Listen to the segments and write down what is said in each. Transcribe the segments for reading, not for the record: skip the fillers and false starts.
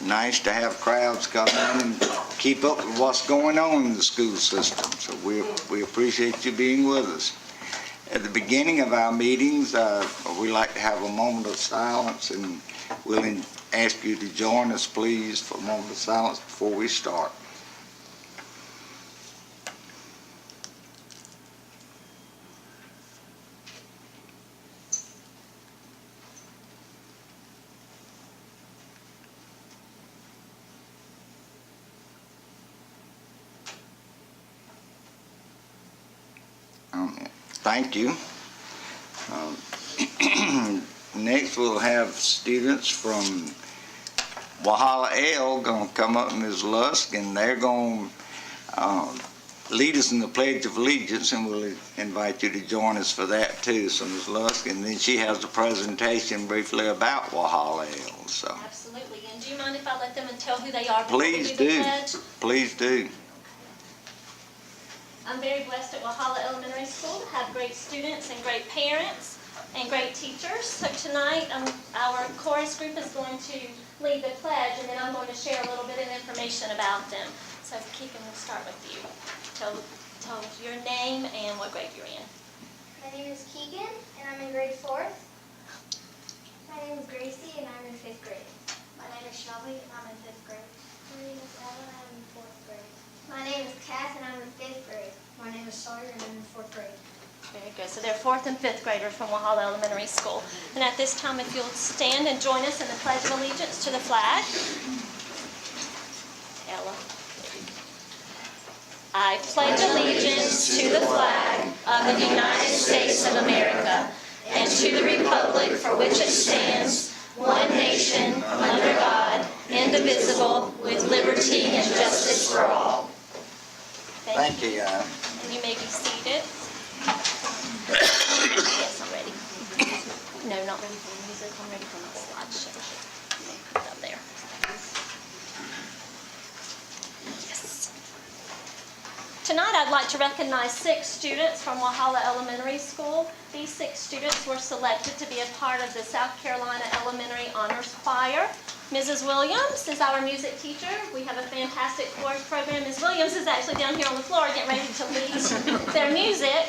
nice to have crowds come in and keep up with what's going on in the school system. So we appreciate you being with us. At the beginning of our meetings, we like to have a moment of silence, and we'll ask you to join us, please, for a moment of silence before we start. Thank you. Next, we'll have students from Walhalla L going to come up, Ms. Lusk, and they're going to lead us in the Pledge of Allegiance, and we'll invite you to join us for that too. So, Ms. Lusk, and then she has a presentation briefly about Walhalla L. So. Absolutely. And do you mind if I let them tell who they are? Please do. Please do. I'm very blessed at Walhalla Elementary School to have great students and great parents and great teachers. So tonight our chorus group is going to lead the pledge, and then I'm going to share a little bit of information about them. So Keegan, we'll start with you. Tell your name and what grade you're in. My name is Keegan, and I'm in grade 4th. My name is Gracie, and I'm in 5th grade. My name is Shelby, and I'm in 5th grade. My name is Ella, and I'm in 4th grade. My name is Kath, and I'm in 5th grade. My name is Sawyer, and I'm in 4th grade. Very good. So they're 4th and 5th graders from Walhalla Elementary School. And at this time, if you'll stand and join us in the Pledge of Allegiance to the flag. Ella. I pledge allegiance to the flag of the United States of America and to the republic for which it stands, one nation, under God, indivisible, with liberty and justice for all. Thank you. And you may be seated. Yes, I'm ready. No, not ready for the music. I'm ready for my slideshow. Put it up there. Yes. Tonight I'd like to recognize 6 students from Walhalla Elementary School. These 6 students were selected to be a part of the South Carolina Elementary Honors Choir. Mrs. Williams is our music teacher. We have a fantastic chorus program. Ms. Williams is actually down here on the floor getting ready to lead their music.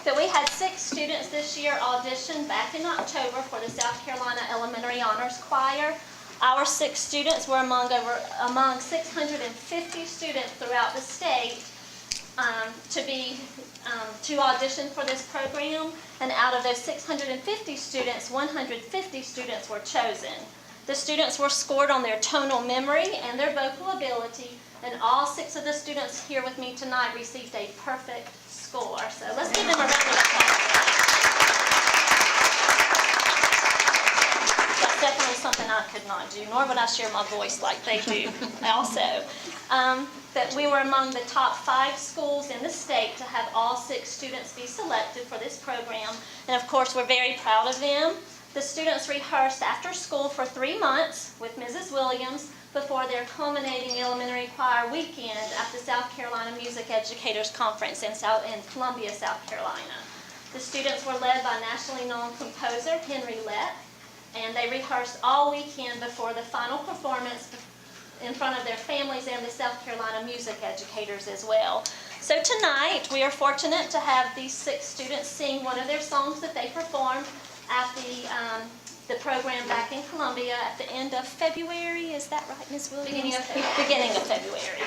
But we had 6 students this year audition back in October for the South Carolina Elementary Honors Choir. Our 6 students were among 650 students throughout the state to audition for this program. And out of those 650 students, 150 students were chosen. The students were scored on their tonal memory and their vocal ability, and all 6 of the students here with me tonight received a perfect score. So let's give them a round of applause. That's definitely something I could not do, nor would I share my voice like they do also. That we were among the top 5 schools in the state to have all 6 students be selected for this program, and of course we're very proud of them. The students rehearsed after school for 3 months with Mrs. Williams before their culminating elementary choir weekend at the South Carolina Music Educators Conference in Columbia, South Carolina. The students were led by nationally known composer Henry Lett, and they rehearsed all weekend before the final performance in front of their families and the South Carolina music educators as well. So tonight we are fortunate to have these 6 students sing one of their songs that they performed at the program back in Columbia at the end of February. Is that right, Ms. Williams? Beginning of February.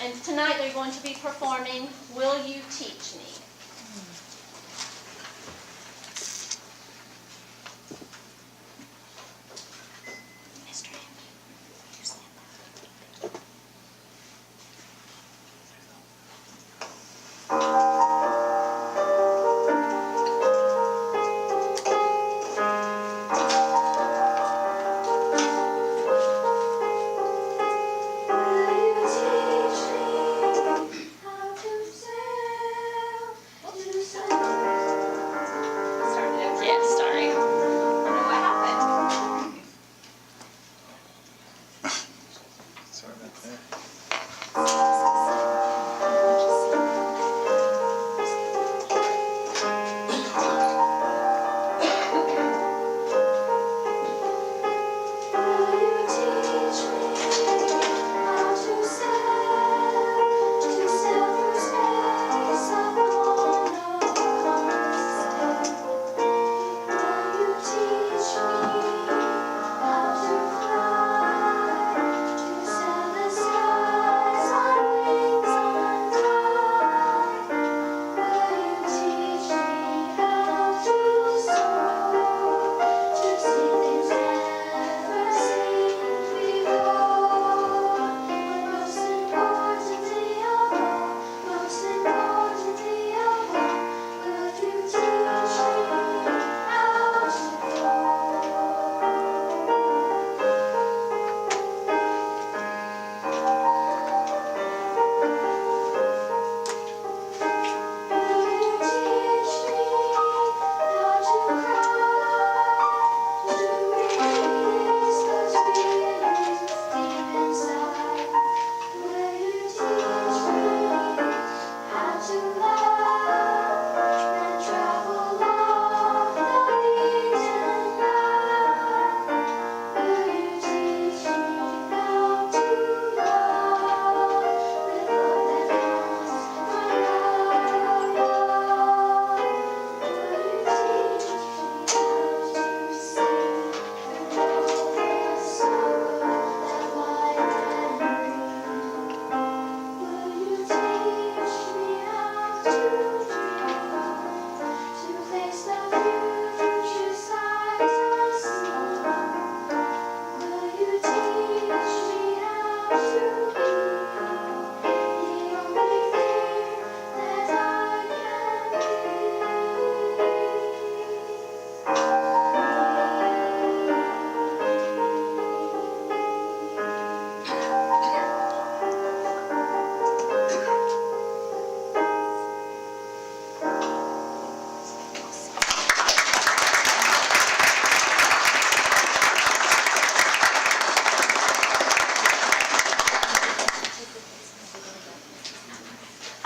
And tonight they're going to be performing Will You Teach Me?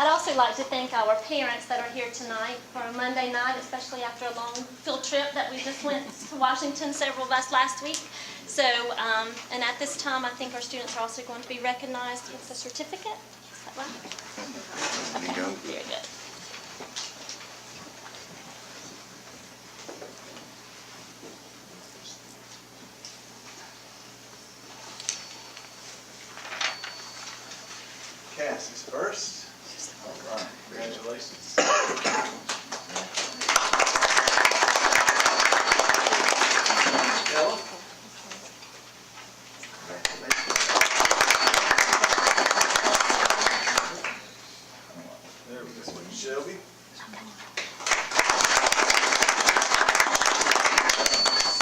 I'd also like to thank our parents that are here tonight for a Monday night, especially after a long field trip that we just went to Washington, several of us last week. So, and at this time, I think our students are also going to be recognized with a certificate. Is that right? There you go. Very good. Cassie's first. All right, congratulations. Ella? There we go. Shelby?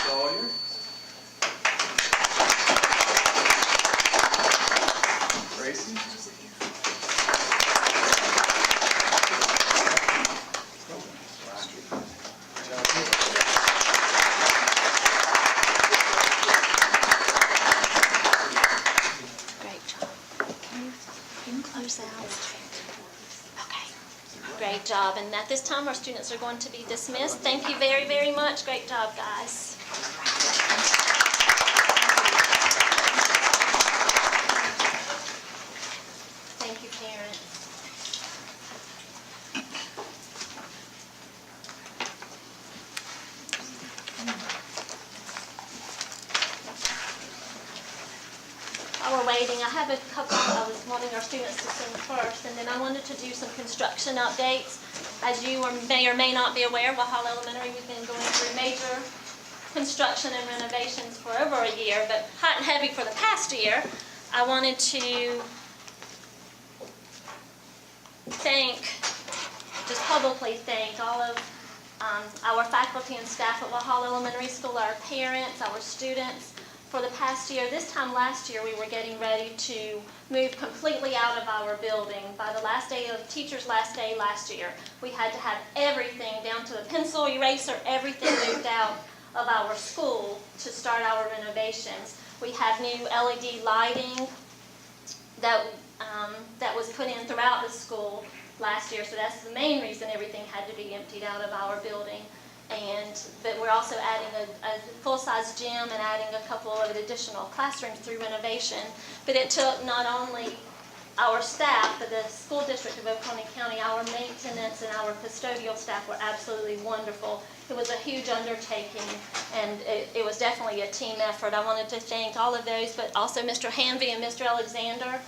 Sawyer? Gracie? Great job. Can you close out? Okay. Great job. And at this time, our students are going to be dismissed. Thank you very, very much. Great job, guys. Thank you, parents. While we're waiting, I have a couple I was wanting our students to sing first, and then I wanted to do some construction updates. As you may or may not be aware, Walhalla Elementary, we've been going through major construction and renovations for over a year, but hot and heavy for the past year. I wanted to just publicly thank all of our faculty and staff at Walhalla Elementary School, our parents, our students. For the past year, this time last year, we were getting ready to move completely out of our building. By the last day of teacher's last day last year, we had to have everything down to a pencil, eraser, everything moved out of our school to start our renovations. We have new LED lighting that was put in throughout the school last year, so that's the main reason everything had to be emptied out of our building. But we're also adding a full-size gym and adding a couple of additional classrooms through renovation. But it took not only our staff, but the school district of Oconee County, our maintenance and our custodial staff were absolutely wonderful. It was a huge undertaking, and it was definitely a team effort. I wanted to thank all of those, but also Mr. Hanvey and Mr. Alexander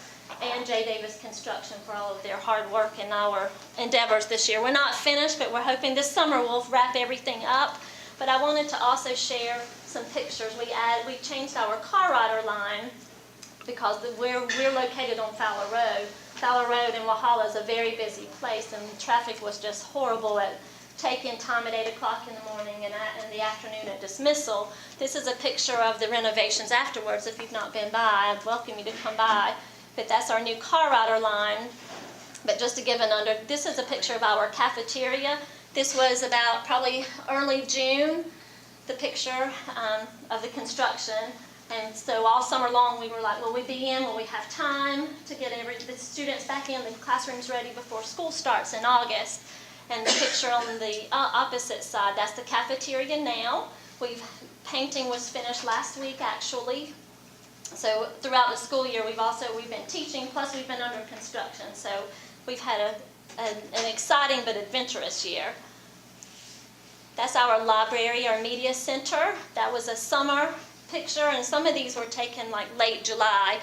and J. Davis Construction for all of their hard work in our endeavors this year. We're not finished, but we're hoping this summer we'll wrap everything up. But I wanted to also share some pictures. We changed our car rider line because we're located on Fowler Road. Fowler Road in Walhalla is a very busy place, and traffic was just horrible at take-in time at 8 o'clock in the morning and in the afternoon at dismissal. This is a picture of the renovations afterwards. If you've not been by, I'd welcome you to come by. But that's our new car rider line. But just to give this is a picture of our cafeteria. This was about probably early June, the picture of the construction. And so all summer long we were like, will we be in? Will we have time to get the students back in, the classrooms ready before school starts in August? And the picture on the opposite side, that's the cafeteria now. Painting was finished last week actually. So throughout the school year, we've been teaching, plus we've been under construction. So we've had an exciting but adventurous year. That's our library, our media center. That was a summer picture, and some of these were taken like late July,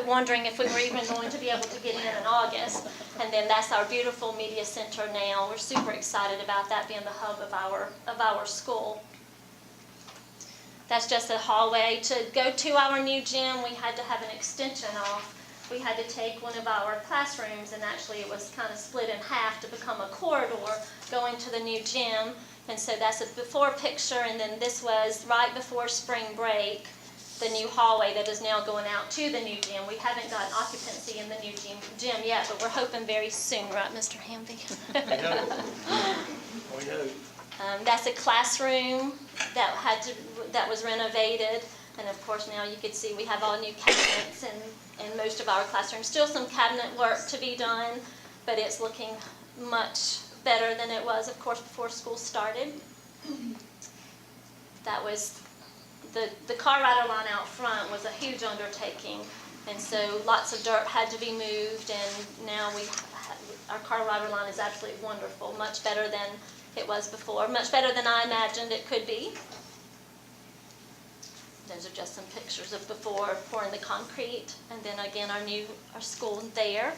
wondering if we were even going to be able to get in August. And then that's our beautiful media center now. We're super excited about that being the hub of our school. That's just a hallway. To go to our new gym, we had to have an extension off. We had to take one of our classrooms, and actually it was kind of split in half to become a corridor going to the new gym. And so that's a before picture, and then this was right before spring break, the new hallway that is now going out to the new gym. We haven't gotten occupancy in the new gym yet, but we're hoping very soon, right, Mr. Hamby? We hope. That's a classroom that was renovated, and of course now you can see we have all new cabinets in most of our classrooms. Still some cabinet work to be done, but it's looking much better than it was, of course, before school started. That was, the car rider line out front was a huge undertaking, and so lots of dirt had to be moved, and now our car rider line is absolutely wonderful, much better than it was before, much better than I imagined it could be. Those are just some pictures of before pouring the concrete, and then again our school there.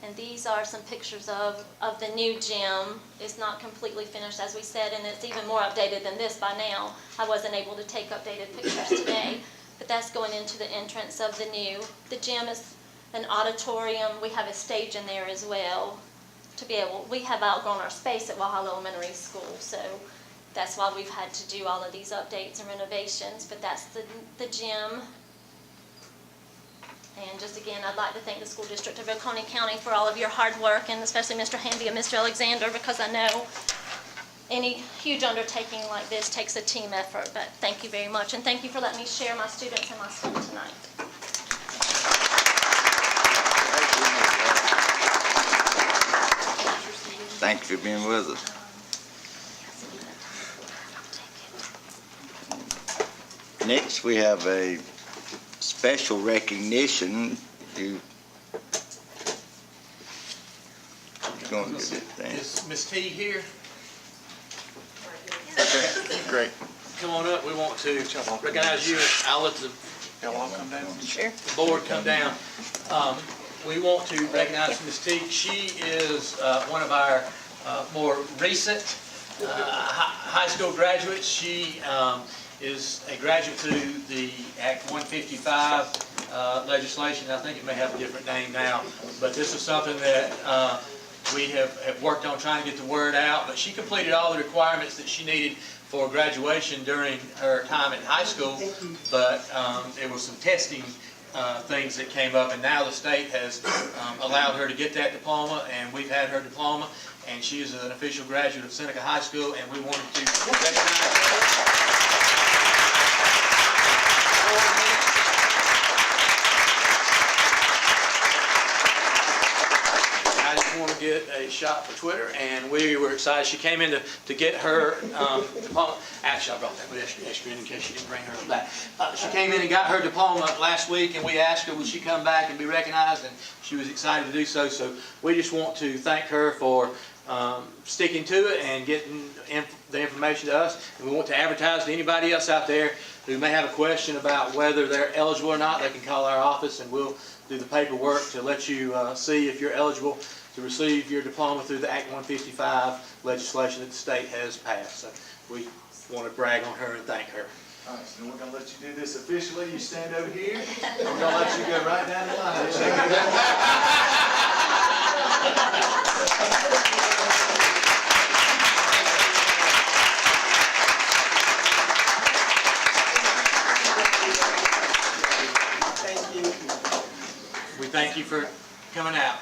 And these are some pictures of the new gym. It's not completely finished, as we said, and it's even more updated than this by now. I wasn't able to take updated pictures today, but that's going into the entrance of the new. The gym is an auditorium. We have a stage in there as well. We have outgrown our space at Walhalla Elementary School, so that's why we've had to do all of these updates and renovations, but that's the gym. And just again, I'd like to thank the School District of Oconee County for all of your hard work, and especially Mr. Hamby and Mr. Alexander, because I know any huge undertaking like this takes a team effort. But thank you very much, and thank you for letting me share my students and my school tonight. Thank you for being with us. Next, we have a special recognition. You're going to get it there. Is Ms. T here? Great. Come on up. We want to recognize you. I'll let the Y'all all come down. board come down. We want to recognize Ms. T. She is one of our more recent high school graduates. She is a graduate through the Act 155 legislation. I think it may have a different name now, but this is something that we have worked on trying to get the word out. But she completed all the requirements that she needed for graduation during her time in high school, but there was some testing things that came up, and now the state has allowed her to get that diploma, and we've had her diploma, and she is an official graduate of Seneca High School, and we wanted to recognize her. I just want to get a shot for Twitter, and we were excited. She came in to get her diploma. Actually, I brought that with extra in case she didn't bring hers back. She came in and got her diploma last week, and we asked her would she come back and be recognized, and she was excited to do so. So we just want to thank her for sticking to it and getting the information to us. And we want to advertise to anybody else out there who may have a question about whether they're eligible or not. They can call our office, and we'll do the paperwork to let you see if you're eligible to receive your diploma through the Act 155 legislation that the state has passed. So we want to brag on her and thank her. All right, so we're going to let you do this officially. You stand over here. We're going to let you go right down the line. Thank you. We thank you for coming out.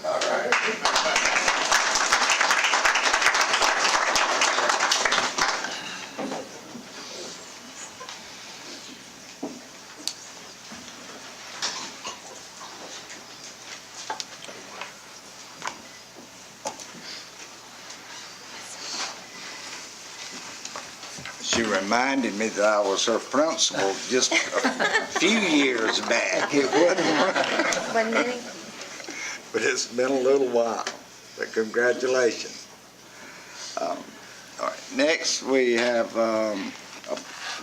All right. She reminded me that I was her principal just a few years back. It wasn't One minute. but it's been a little while. But congratulations. All right. Next, we have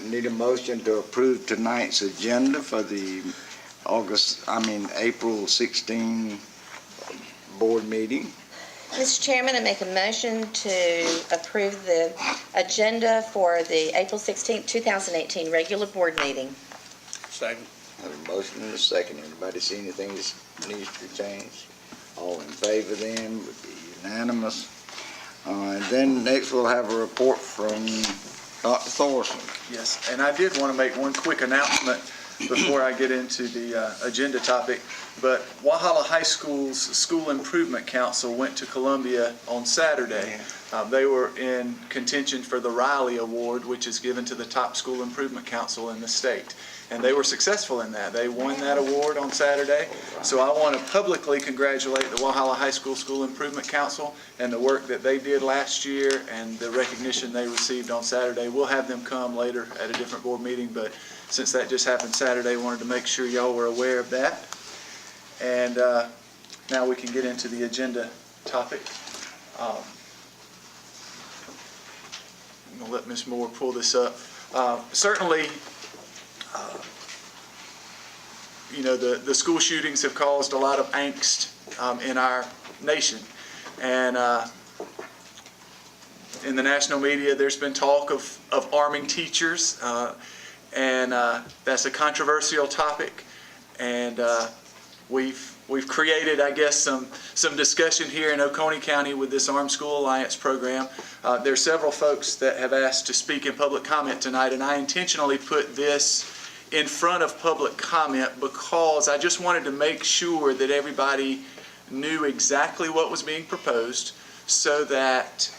need a motion to approve tonight's agenda for the April 16 board meeting. Mr. Chairman, I make a motion to approve the agenda for the April 16th, 2018 regular board meeting. Second. Have a motion and a second. Anybody see anything that needs to be changed? All in favor then would be unanimous. And then next we'll have a report from Dr. Thorson. Yes, and I did want to make one quick announcement before I get into the agenda topic. But Walhalla High School's School Improvement Council went to Columbia on Saturday. They were in contention for the Riley Award, which is given to the top school improvement council in the state. And they were successful in that. They won that award on Saturday. So I want to publicly congratulate the Walhalla High School School Improvement Council and the work that they did last year and the recognition they received on Saturday. We'll have them come later at a different board meeting, but since that just happened Saturday, I wanted to make sure y'all were aware of that. And now we can get into the agenda topic. I'm going to let Ms. Moore pull this up. Certainly, you know, the school shootings have caused a lot of angst in our nation. And in the national media, there's been talk of arming teachers, and that's a controversial topic. And we've created, I guess, some discussion here in Oconee County with this Armed School Alliance program. There's several folks that have asked to speak in public comment tonight, and I intentionally put this in front of public comment because I just wanted to make sure that everybody knew exactly what was being proposed so that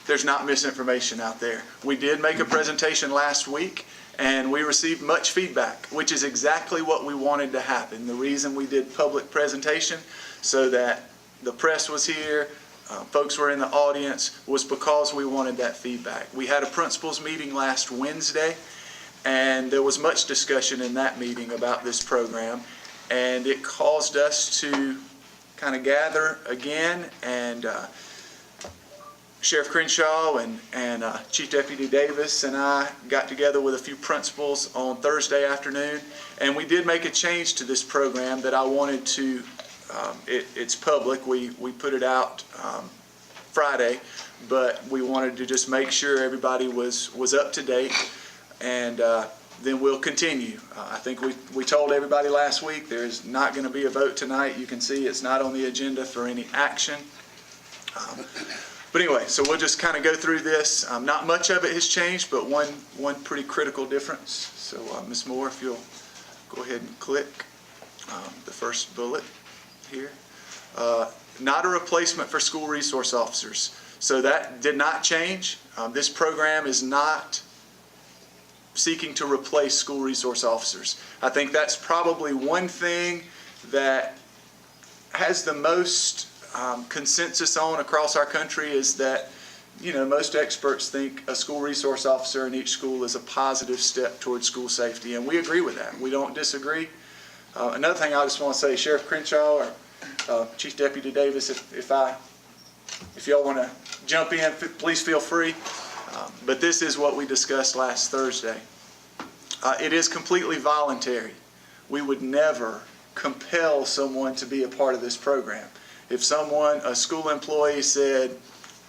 there's not misinformation out there. We did make a presentation last week and we received much feedback, which is exactly what we wanted to happen. The reason we did public presentation so that the press was here, folks were in the audience, was because we wanted that feedback. We had a principals meeting last Wednesday, and there was much discussion in that meeting about this program, and it caused us to kind of gather again, and Sheriff Crenshaw and Chief Deputy Davis and I got together with a few principals on Thursday afternoon, and we did make a change to this program that I wanted to, it's public, we put it out Friday, but we wanted to just make sure everybody was up to date. And then we'll continue. I think we told everybody last week there's not going to be a vote tonight. You can see it's not on the agenda for any action. But anyway, so we'll just kind of go through this. Not much of it has changed, but one pretty critical difference. So Ms. Moore, if you'll go ahead and click the first bullet here. Not a replacement for school resource officers. So that did not change. This program is not seeking to replace school resource officers. I think that's probably one thing that has the most consensus on across our country is that, you know, most experts think a school resource officer in each school is a positive step towards school safety, and we agree with that. We don't disagree. Another thing I just want to say, Sheriff Crenshaw or Chief Deputy Davis, if y'all want to jump in, please feel free. But this is what we discussed last Thursday. It is completely voluntary. We would never compel someone to be a part of this program. If a school employee said,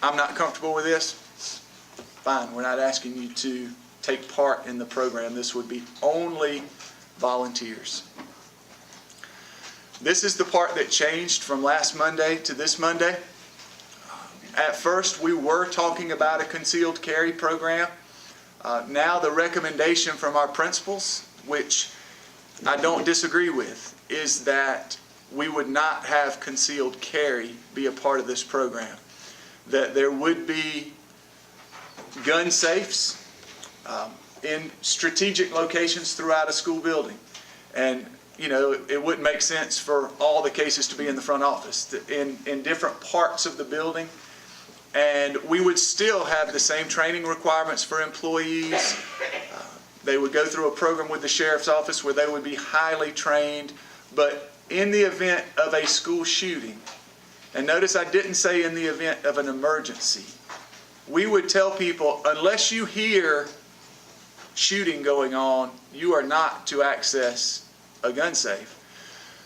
I'm not comfortable with this, fine, we're not asking you to take part in the program. This would be only volunteers. This is the part that changed from last Monday to this Monday. At first, we were talking about a concealed carry program. Now the recommendation from our principals, which I don't disagree with, is that we would not have concealed carry be a part of this program. That there would be gun safes in strategic locations throughout a school building. And, you know, it wouldn't make sense for all the cases to be in the front office, in different parts of the building. And we would still have the same training requirements for employees. They would go through a program with the sheriff's office where they would be highly trained. But in the event of a school shooting, and notice I didn't say in the event of an emergency, we would tell people, unless you hear shooting going on, you are not to access a gun safe.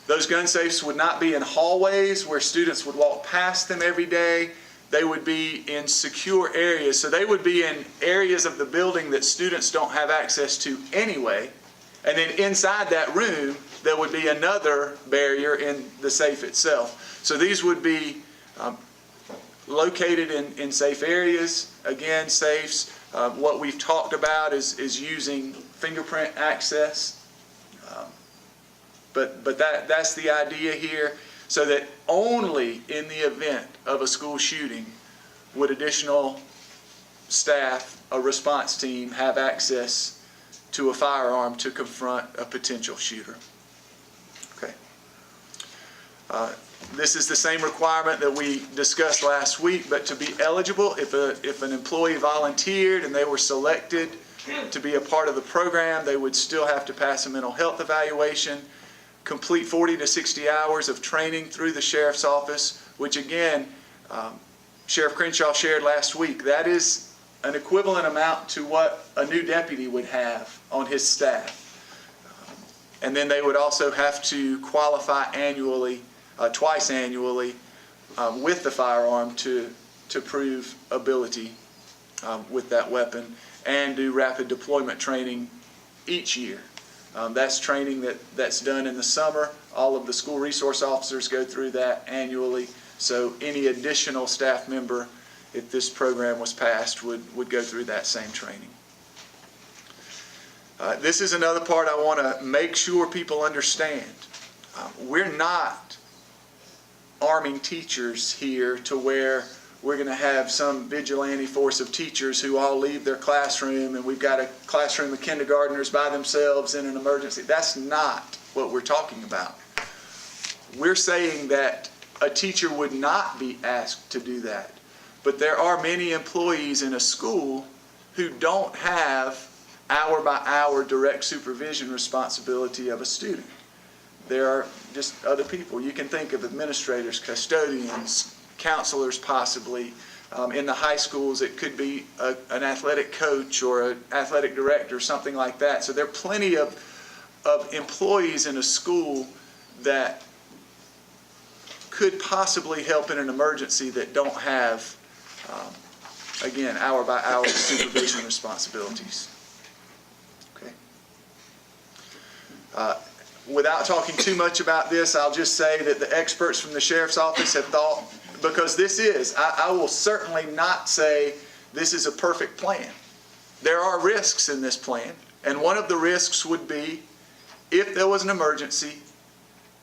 Those gun safes would not be in hallways where students would walk past them every day. They would be in secure areas. So they would be in areas of the building that students don't have access to anyway. And then inside that room, there would be another barrier in the safe itself. So these would be located in safe areas. Again, safes. What we've talked about is using fingerprint access. But that's the idea here. So that only in the event of a school shooting would additional staff, a response team, have access to a firearm to confront a potential shooter. Okay. This is the same requirement that we discussed last week, but to be eligible, if an employee volunteered and they were selected to be a part of the program, they would still have to pass a mental health evaluation, complete 40 to 60 hours of training through the sheriff's office, which again, Sheriff Crenshaw shared last week. That is an equivalent amount to what a new deputy would have on his staff. And then they would also have to qualify annually, twice annually, with the firearm to prove ability with that weapon, and do rapid deployment training each year. That's training that's done in the summer. All of the school resource officers go through that annually. So any additional staff member, if this program was passed, would go through that same training. This is another part I want to make sure people understand. We're not arming teachers here to where we're going to have some vigilante force of teachers who all leave their classroom and we've got a classroom of kindergartners by themselves in an emergency. That's not what we're talking about. We're saying that a teacher would not be asked to do that. But there are many employees in a school who don't have hour-by-hour direct supervision responsibility of a student. There are just other people. You can think of administrators, custodians, counselors possibly. In the high schools, it could be an athletic coach or an athletic director, something like that. So there are plenty of employees in a school that could possibly help in an emergency that don't have, again, hour-by-hour supervision responsibilities. Okay. Without talking too much about this, I'll just say that the experts from the sheriff's office have thought, because this is, I will certainly not say this is a perfect plan. There are risks in this plan, and one of the risks would be if there was an emergency,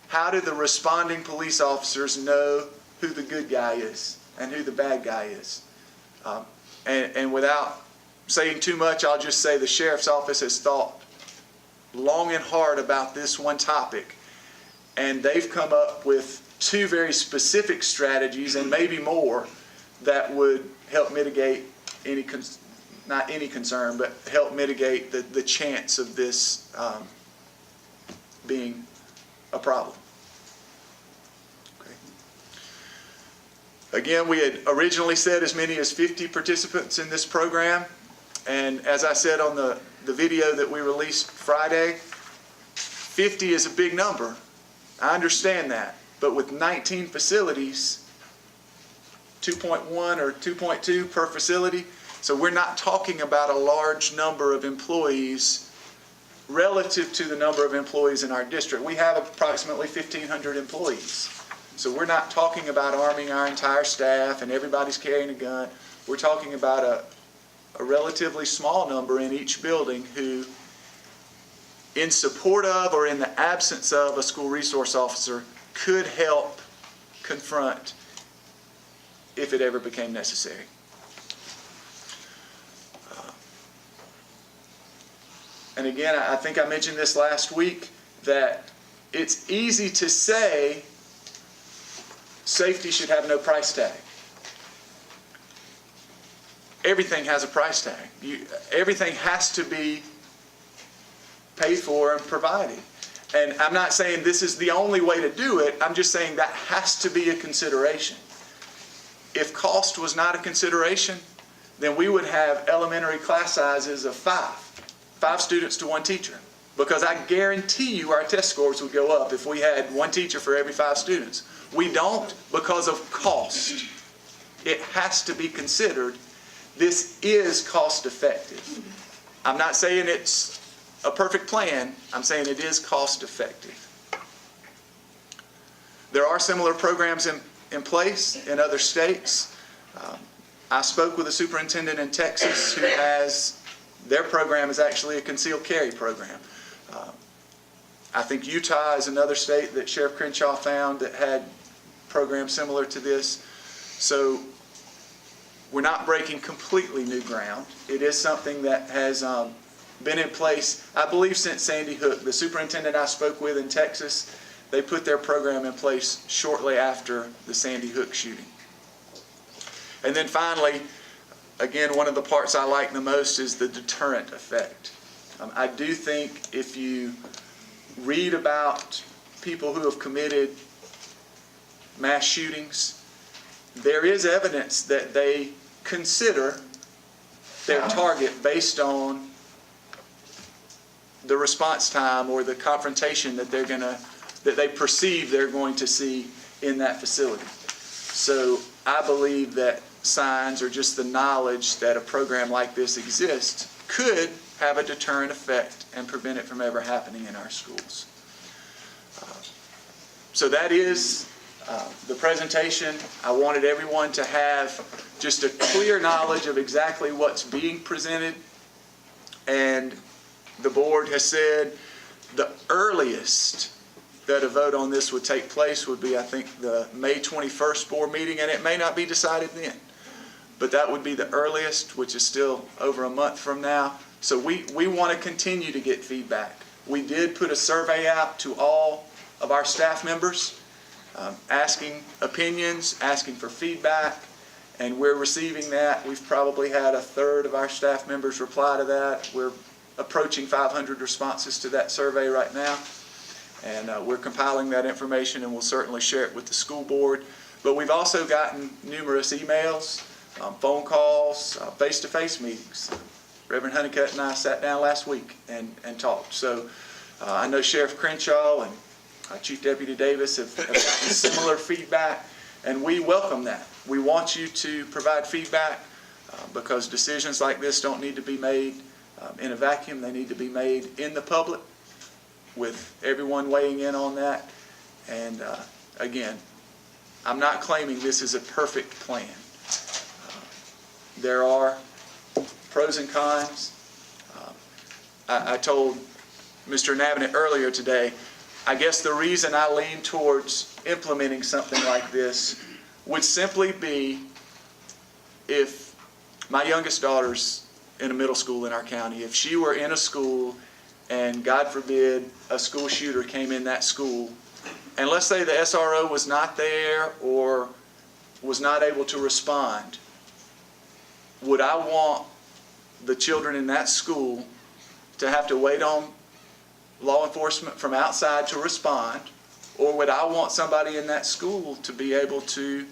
how do the responding police officers know who the good guy is and who the bad guy is? And without saying too much, I'll just say the sheriff's office has thought long and hard about this one topic, and they've come up with two very specific strategies, and maybe more, that would help mitigate any, not any concern, but help mitigate the chance of this being a problem. Okay. Again, we had originally said as many as 50 participants in this program, and as I said on the video that we released Friday, 50 is a big number. I understand that, but with 19 facilities, 2.1 or 2.2 per facility, so we're not talking about a large number of employees relative to the number of employees in our district. We have approximately 1,500 employees. So we're not talking about arming our entire staff and everybody's carrying a gun. We're talking about a relatively small number in each building who, in support of or in the absence of a school resource officer, could help confront if it ever became necessary. And again, I think I mentioned this last week, that it's easy to say safety should have no price tag. Everything has a price tag. Everything has to be paid for and provided. And I'm not saying this is the only way to do it. I'm just saying that has to be a consideration. If cost was not a consideration, then we would have elementary class sizes of 5 students to 1 teacher. Because I guarantee you our test scores would go up if we had 1 teacher for every 5 students. We don't because of cost. It has to be considered. This is cost effective. I'm not saying it's a perfect plan. I'm saying it is cost effective. There are similar programs in place in other states. I spoke with a superintendent in Texas who has, their program is actually a concealed carry program. I think Utah is another state that Sheriff Crenshaw found that had programs similar to this. So we're not breaking completely new ground. It is something that has been in place, I believe, since Sandy Hook. The superintendent I spoke with in Texas, they put their program in place shortly after the Sandy Hook shooting. And then finally, again, one of the parts I like the most is the deterrent effect. I do think if you read about people who have committed mass shootings, there is evidence that they consider their target based on the response time or the confrontation that they perceive they're going to see in that facility. So I believe that signs or just the knowledge that a program like this exists could have a deterrent effect and prevent it from ever happening in our schools. So that is the presentation. I wanted everyone to have just a clear knowledge of exactly what's being presented. And the board has said the earliest that a vote on this would take place would be, I think, the May 21st board meeting, and it may not be decided then. But that would be the earliest, which is still over a month from now. So we want to continue to get feedback. We did put a survey out to all of our staff members, asking opinions, asking for feedback, and we're receiving that. We've probably had a third of our staff members reply to that. We're approaching 500 responses to that survey right now, and we're compiling that information, and we'll certainly share it with the school board. But we've also gotten numerous emails, phone calls, face-to-face meetings. Reverend Honeycutt and I sat down last week and talked. So I know Sheriff Crenshaw and Chief Deputy Davis have gotten similar feedback, and we welcome that. We want you to provide feedback because decisions like this don't need to be made in a vacuum. They need to be made in the public with everyone weighing in on that. And again, I'm not claiming this is a perfect plan. There are pros and cons. I told Mr. Navinet earlier today, I guess the reason I lean towards implementing something like this would simply be if my youngest daughter's in a middle school in our county, if she were in a school and, God forbid, a school shooter came in that school, and let's say the SRO was not there or was not able to respond, would I want the children in that school to have to wait on law enforcement from outside to respond, or would I want somebody in that school to be able to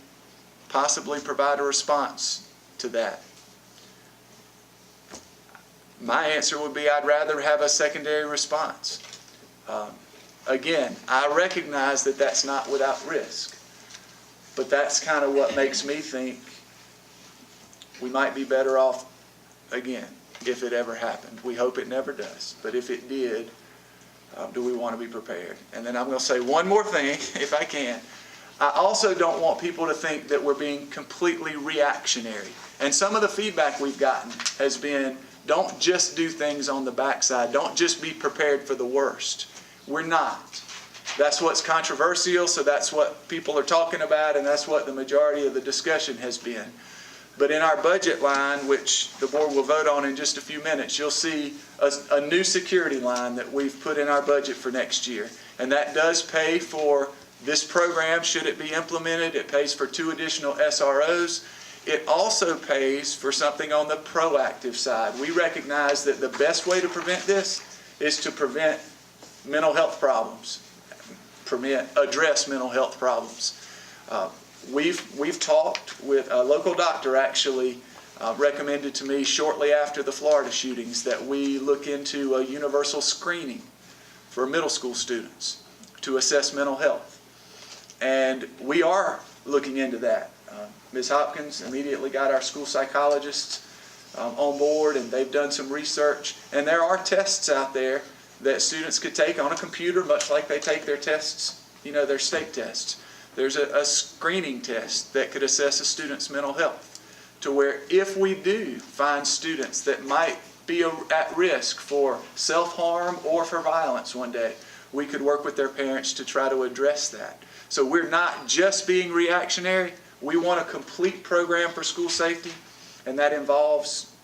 possibly provide a response to that? My answer would be I'd rather have a secondary response. Again, I recognize that that's not without risk, but that's kind of what makes me think we might be better off, again, if it ever happened. We hope it never does, but if it did, do we want to be prepared? And then I'm going to say one more thing, if I can. I also don't want people to think that we're being completely reactionary. And some of the feedback we've gotten has been, don't just do things on the backside. Don't just be prepared for the worst. We're not. That's what's controversial, so that's what people are talking about, and that's what the majority of the discussion has been. But in our budget line, which the board will vote on in just a few minutes, you'll see a new security line that we've put in our budget for next year. And that does pay for this program, should it be implemented. It pays for 2 additional SROs. It also pays for something on the proactive side. We recognize that the best way to prevent this is to prevent mental health problems, address mental health problems. We've talked with a local doctor, actually recommended to me shortly after the Florida shootings that we look into a universal screening for middle school students to assess mental health. And we are looking into that. Ms. Hopkins immediately got our school psychologists on board, and they've done some research. And there are tests out there that students could take on a computer, much like they take their tests, their state tests. There's a screening test that could assess a student's mental health, to where if we do find students that might be at risk for self-harm or for violence one day, we could work with their parents to try to address that. So we're not just being reactionary. We want a complete program for school safety, and that involves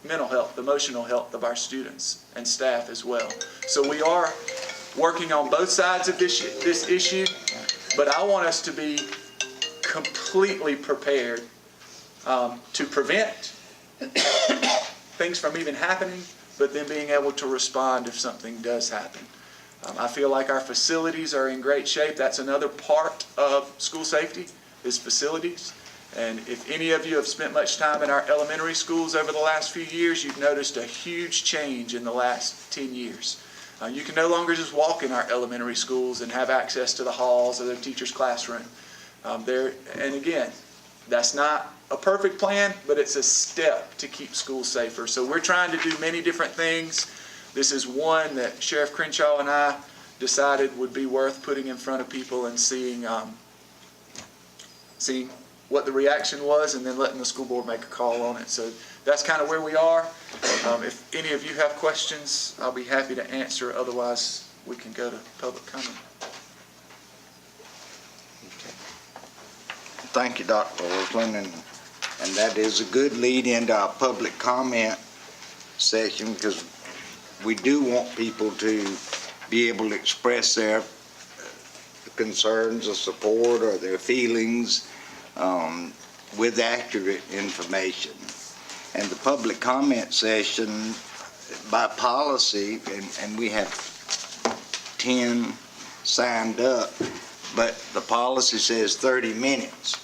mental health, emotional health of our students and staff as well. So we are working on both sides of this issue, but I want us to be completely prepared to prevent things from even happening, but then being able to respond if something does happen. I feel like our facilities are in great shape. That's another part of school safety, is facilities. And if any of you have spent much time in our elementary schools over the last few years, you've noticed a huge change in the last 10 years. You can no longer just walk in our elementary schools and have access to the halls of their teacher's classroom. And again, that's not a perfect plan, but it's a step to keep schools safer. So we're trying to do many different things. This is one that Sheriff Crenshaw and I decided would be worth putting in front of people and seeing what the reaction was, and then letting the school board make a call on it. So that's kind of where we are. If any of you have questions, I'll be happy to answer. Otherwise, we can go to public comment. Thank you, Dr. Orsland, and that is a good lead into our public comment section, because we do want people to be able to express their concerns or support or their feelings with accurate information. And the public comment session, by policy, and we have 10 signed up, but the policy says 30 minutes,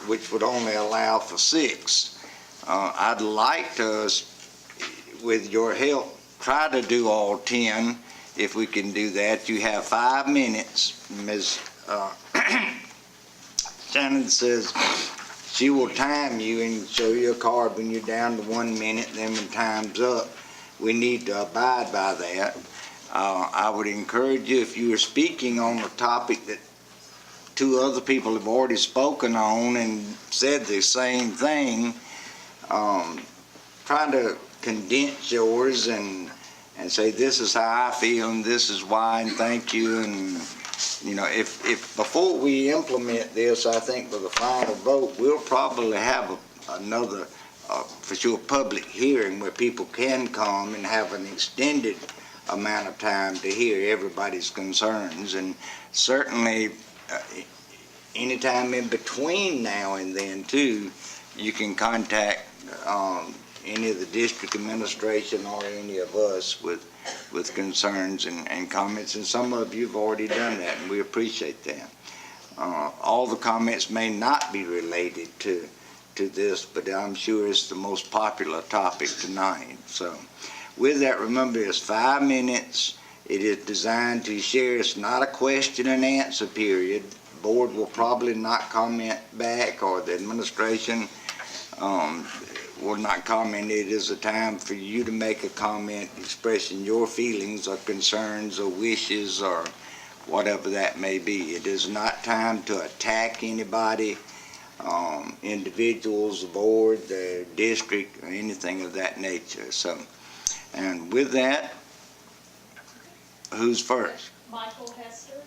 which would only allow for 6. I'd like to, with your help, try to do all 10. If we can do that, you have 5 minutes. Ms. Shannon says she will time you and show you a card when you're down to 1 minute. Then when time's up, we need to abide by that. I would encourage you, if you are speaking on a topic that 2 other people have already spoken on and said the same thing, try to condense yours and say, this is how I feel and this is why, and thank you. And you know, if before we implement this, I think with the final vote, we'll probably have another for sure public hearing where people can come and have an extended amount of time to hear everybody's concerns. And certainly anytime in between now and then too, you can contact any of the district administration or any of us with concerns and comments, and some of you have already done that, and we appreciate that. All the comments may not be related to this, but I'm sure it's the most popular topic tonight. So with that, remember, it's 5 minutes. It is designed to share. It's not a question and answer period. The board will probably not comment back, or the administration will not comment. It is a time for you to make a comment expressing your feelings or concerns or wishes or whatever that may be. It is not time to attack anybody, individuals, the board, the district, or anything of that nature. So, and with that, who's first? Michael Hester.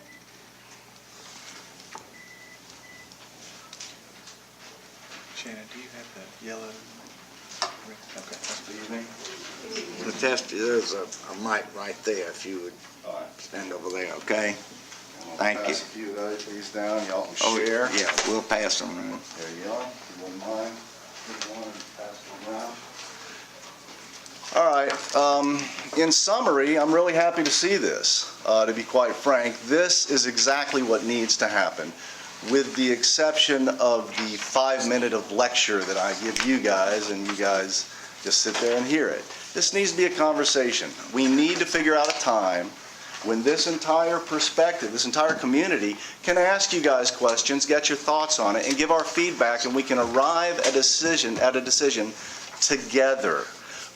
Shannon, do you have the yellow? Okay, that's the evening. The test, there's a mic right there if you would stand over there, okay? Thank you. Pass a few of those, these down, y'all can Oh, share. yeah, we'll pass them around. There you are, if you wouldn't mind. Take one and pass it around. All right, in summary, I'm really happy to see this, to be quite frank. This is exactly what needs to happen, with the exception of the 5 minute of lecture that I give you guys, and you guys just sit there and hear it. This needs to be a conversation. We need to figure out a time when this entire perspective, this entire community can ask you guys questions, get your thoughts on it, and give our feedback, and we can arrive at a decision together.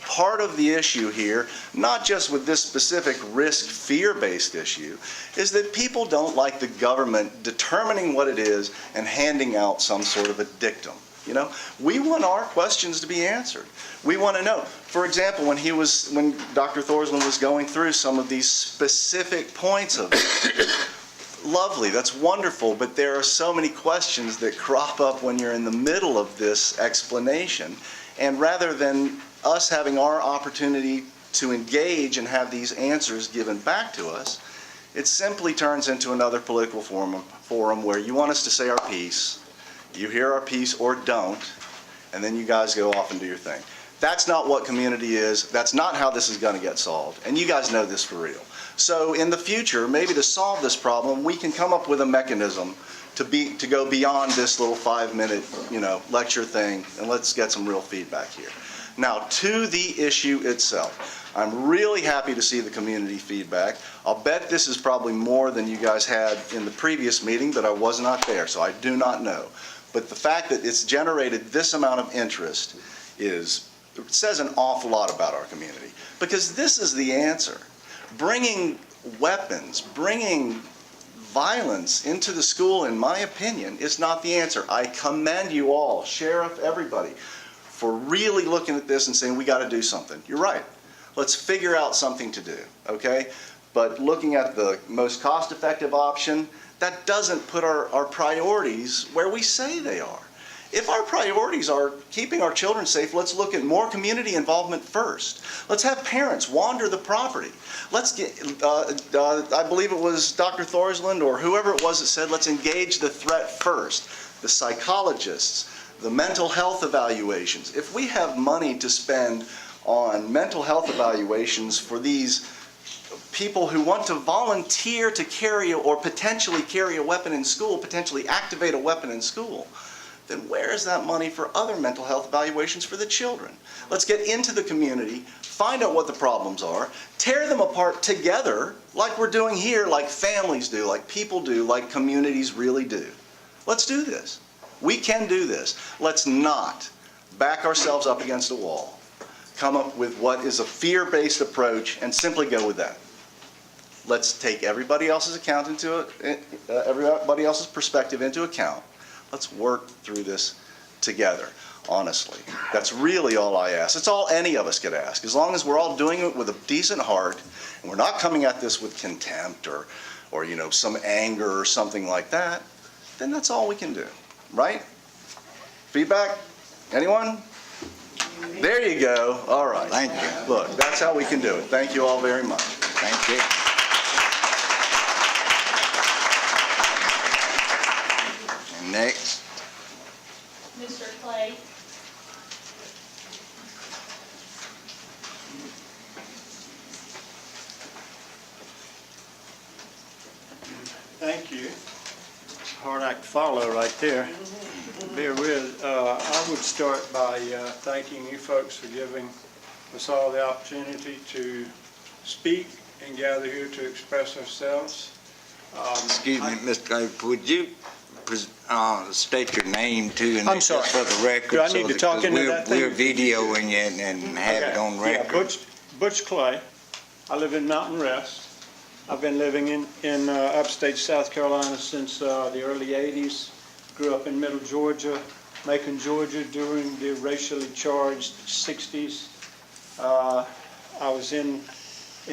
Part of the issue here, not just with this specific risk fear-based issue, is that people don't like the government determining what it is and handing out some sort of a dictum. You know, we want our questions to be answered. We want to know. For example, when Dr. Thorsland was going through some of these specific points of it, lovely, that's wonderful, but there are so many questions that crop up when you're in the middle of this explanation. And rather than us having our opportunity to engage and have these answers given back to us, it simply turns into another political forum where you want us to say our piece, you hear our piece or don't, and then you guys go off and do your thing. That's not what community is. That's not how this is going to get solved. And you guys know this for real. So in the future, maybe to solve this problem, we can come up with a mechanism to go beyond this little 5-minute, lecture thing, and let's get some real feedback here. Now, to the issue itself. I'm really happy to see the community feedback. I'll bet this is probably more than you guys had in the previous meeting, but I was not there, so I do not know. But the fact that it's generated this amount of interest says an awful lot about our community, because this is the answer. Bringing weapons, bringing violence into the school, in my opinion, is not the answer. I commend you all, sheriff, everybody, for really looking at this and saying we got to do something. You're right. Let's figure out something to do, okay? But looking at the most cost-effective option, that doesn't put our priorities where we say they are. If our priorities are keeping our children safe, let's look at more community involvement first. Let's have parents wander the property. Let's get, I believe it was Dr. Thorsland or whoever it was that said, let's engage the threat first. The psychologists, the mental health evaluations. If we have money to spend on mental health evaluations for these people who want to volunteer to carry or potentially carry a weapon in school, potentially activate a weapon in school, then where is that money for other mental health evaluations for the children? Let's get into the community, find out what the problems are, tear them apart together like we're doing here, like families do, like people do, like communities really do. Let's do this. We can do this. Let's not back ourselves up against a wall, come up with what is a fear-based approach and simply go with that. Let's take everybody else's everybody else's perspective into account. Let's work through this together, honestly. That's really all I ask. It's all any of us could ask. As long as we're all doing it with a decent heart and we're not coming at this with contempt or some anger or something like that, then that's all we can do, right? Feedback? Anyone? There you go. All right. Thank you. Look, that's how we can do it. Thank you all very much. Thank you. And next, Mr. Clay. Thank you. Hard act to follow right there. Bear with. I would start by thanking you folks for giving us all the opportunity to speak and gather here to express ourselves. excuse me, Mr. Clay, would you state your name too? And I'm sorry. just for the record. Do I need to talk into that thing? We're videoing you and have it on Yeah, record. Butch Clay. I live in Mountain Rest. I've been living in upstate South Carolina since the early 80s. Grew up in Middle Georgia, Macon, Georgia during the racially charged 60s. I was in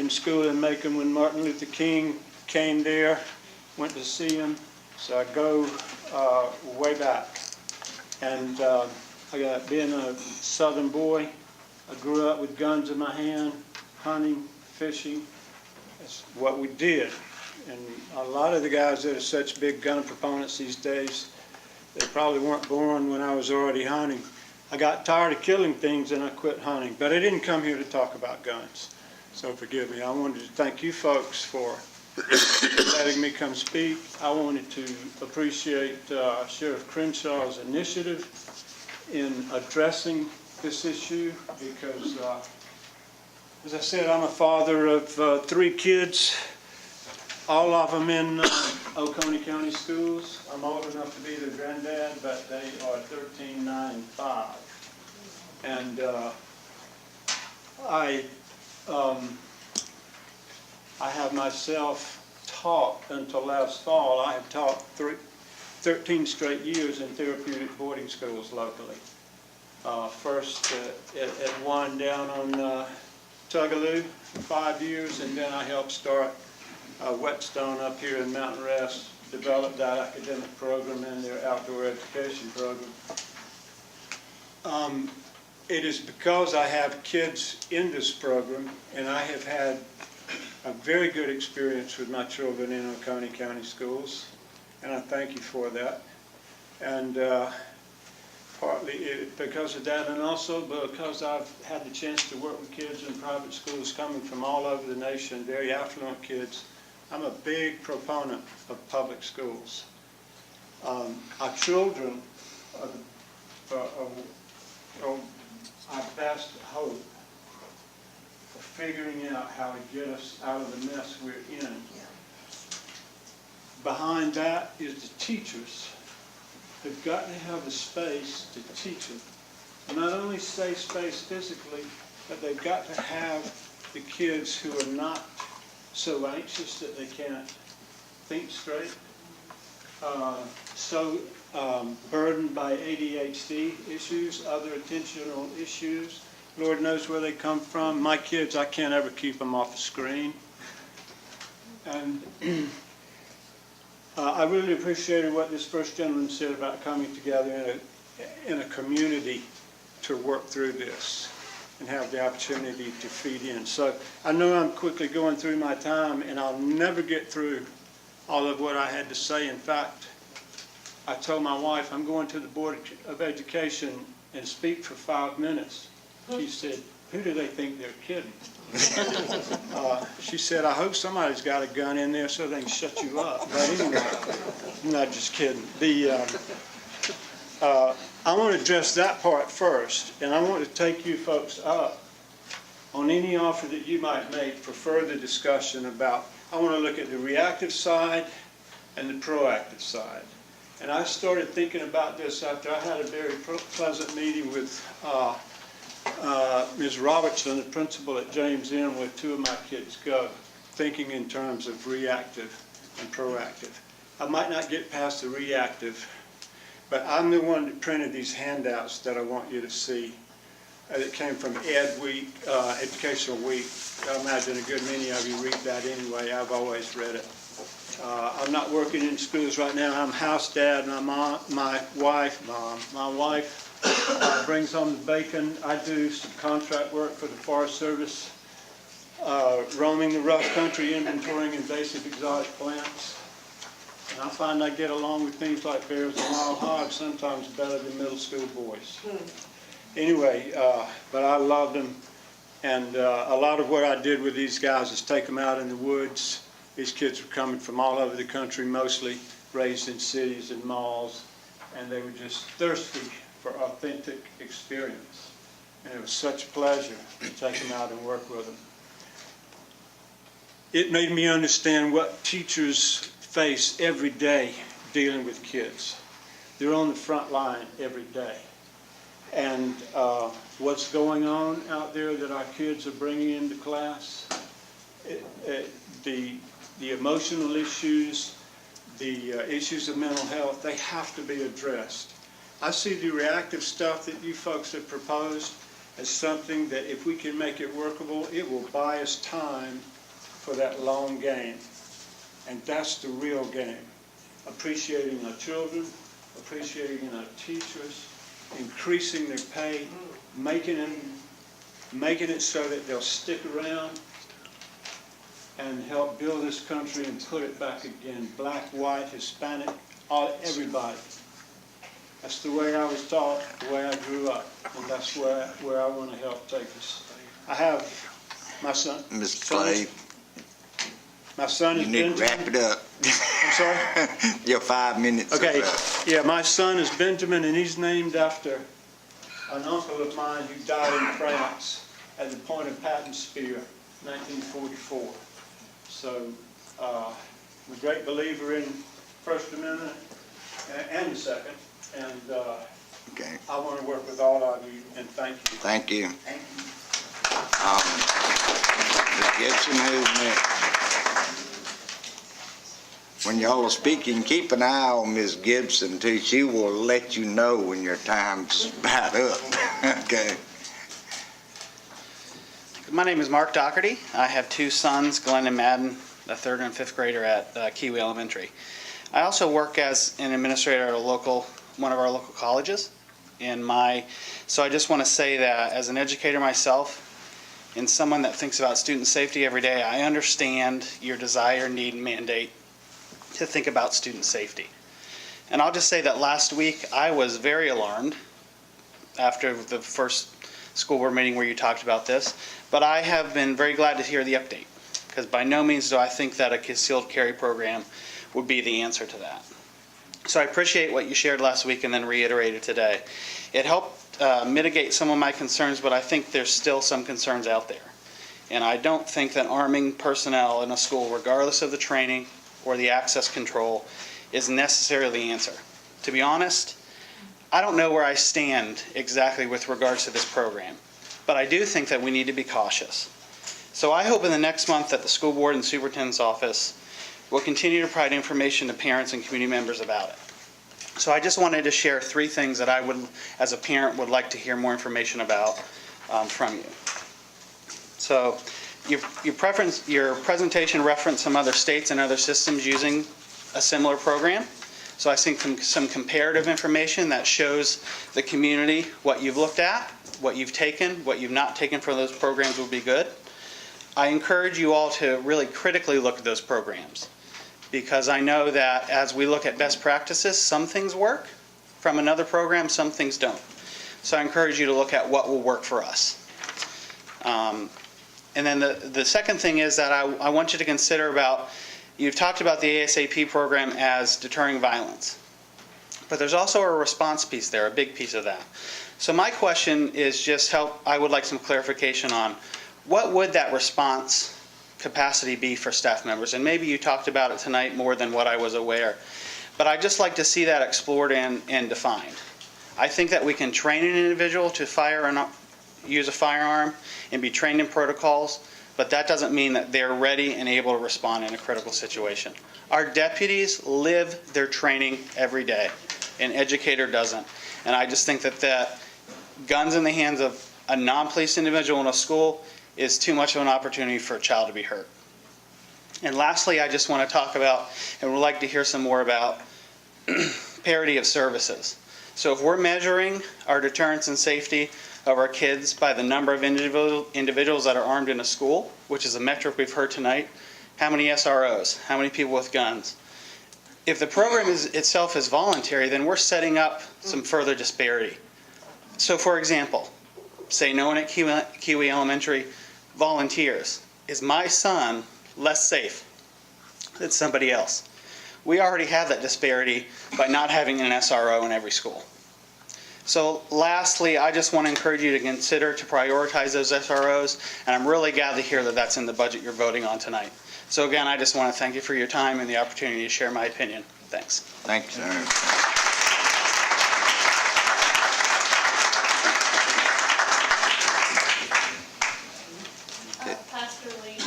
school in Macon when Martin Luther King came there, went to see him. So I go way back. And being a southern boy, I grew up with guns in my hand, hunting, fishing. That's what we did. And a lot of the guys that are such big gun proponents these days, they probably weren't born when I was already hunting. I got tired of killing things and I quit hunting. But I didn't come here to talk about guns. So forgive me. I wanted to thank you folks for letting me come speak. I wanted to appreciate Sheriff Crenshaw's initiative in addressing this issue because, as I said, I'm a father of 3 kids, all of them in Oconee County schools. I'm old enough to be their granddad, but they are 13, 9, and 5. And I have myself taught until last fall. I have taught 13 straight years in therapeutic boarding schools locally. First at one down on Tugaloo for 5 years, and then I helped start Whetstone up here in Mountain Rest, develop that academic program and their outdoor education program. it is because I have kids in this program, and I have had a very good experience with my children in Oconee County Schools, and I thank you for that. And partly because of that, and also because I've had the chance to work with kids in private schools coming from all over the nation, very affluent kids. I'm a big proponent of public schools. Our children are our best hope for figuring out how to get us out of the mess we're in. Behind that is the teachers. They've got to have the space to teach them. Not only say space physically, but they've got to have the kids who are not so anxious that they can't think straight, burdened by ADHD issues, other attentional issues. Lord knows where they come from. My kids, I can't ever keep them off the screen. And I really appreciated what this first gentleman said about coming together in a community to work through this and have the opportunity to feed in. So I know I'm quickly going through my time, and I'll never get through all of what I had to say. In fact, I told my wife I'm going to the Board of Education and speak for 5 minutes. She said, "Who do they think they're kidding?" She said, "I hope somebody's got a gun in there so they can shut you up." But anyway, I'm not just kidding. I want to address that part first, and I want to take you folks up on any offer that you might make for further discussion about. I want to look at the reactive side and the proactive side. And I started thinking about this after I had a very pleasant meeting with Ms. Robertson, the principal at James M, where 2 of my kids go, thinking in terms of reactive and proactive. I might not get past the reactive, but I'm the one that printed these handouts that I want you to see. It came from Ed Week, Educational Week. I imagine a good many of you read that anyway. I've always read it. I'm not working in schools right now. I'm house dad. My wife brings home the bacon. I do some contract work for the Forest Service, roaming the rough country, inventorying invasive exotic plants. And I find I get along with things like bears and wild hogs sometimes better than middle school boys. Anyway, but I love them. And a lot of what I did with these guys is take them out in the woods. These kids were coming from all over the country, mostly raised in cities and malls, and they were just thirsty for authentic experience. And it was such a pleasure to take them out and work with them. It made me understand what teachers face every day dealing with kids. They're on the front line every day. And what's going on out there that our kids are bringing into class, the emotional issues, the issues of mental health, they have to be addressed. I see the reactive stuff that you folks have proposed as something that if we can make it workable, it will buy us time for that long game. And that's the real game. Appreciating our children, appreciating our teachers, increasing their pay, making it so that they'll stick around and help build this country and put it back again. Black, white, Hispanic, everybody. That's the way I was taught, the way I grew up, and that's where I want to help take us. I have my son. Mr. Clay, My son is you need to Benjamin. wrap it up. I'm sorry? Your 5 minutes. Okay, are up. yeah, my son is Benjamin, and he's named after an uncle of mine who died in France at the Point of Patton Spear, 1944. So I'm a great believer in First Amendment and the Second, and Okay, I want to work with all of you, and thank you. thank you. Ms. Gibson, who's next? When y'all are speaking, keep an eye on Ms. Gibson too. She will let you know when your time's about up. Okay. My name is Mark Doherty. I have 2 sons, Glenn and Madden, a 3rd and 5th grader at Kiwi Elementary. I also work as an administrator at one of our local colleges. So I just want to say that as an educator myself and someone that thinks about student safety every day, I understand your desire, need, and mandate to think about student safety. And I'll just say that last week I was very alarmed after the first school board meeting where you talked about this, but I have been very glad to hear the update, because by no means do I think that a concealed carry program would be the answer to that. So I appreciate what you shared last week and then reiterated today. It helped mitigate some of my concerns, but I think there's still some concerns out there. And I don't think that arming personnel in a school, regardless of the training or the access control, is necessarily the answer. To be honest, I don't know where I stand exactly with regards to this program, but I do think that we need to be cautious. So I hope in the next month that the school board and superintendent's office will continue to provide information to parents and community members about it. So I just wanted to share 3 things that I would, as a parent, would like to hear more information about from you. So your presentation referenced some other states and other systems using a similar program. So I think some comparative information that shows the community what you've looked at, what you've taken, what you've not taken from those programs would be good. I encourage you all to really critically look at those programs, because I know that as we look at best practices, some things work from another program, some things don't. So I encourage you to look at what will work for us. And then the second thing is that I want you to consider about, you've talked about the ASAP program as deterring violence, but there's also a response piece there, a big piece of that. So my question is just I would like some clarification on what would that response capacity be for staff members? And maybe you talked about it tonight more than what I was aware, but I'd just like to see that explored and defined. I think that we can train an individual to use a firearm and be trained in protocols, but that doesn't mean that they're ready and able to respond in a critical situation. Our deputies live their training every day. An educator doesn't. And I just think that guns in the hands of a non-police individual in a school is too much of an opportunity for a child to be hurt. And lastly, I just want to talk about, and would like to hear some more about, parity of services. So if we're measuring our deterrence and safety of our kids by the number of individuals that are armed in a school, which is a metric we've heard tonight, how many SROs, how many people with guns? If the program itself is voluntary, then we're setting up some further disparity. So for example, say no one at Kiwi Elementary volunteers. Is my son less safe than somebody else? We already have that disparity by not having an SRO in every school. So lastly, I just want to encourage you to consider to prioritize those SROs, and I'm really glad to hear that that's in the budget you're voting on tonight. So again, I just want to thank you for your time and the opportunity to share my opinion. Thanks. Thank you, sir. Pastor Lee.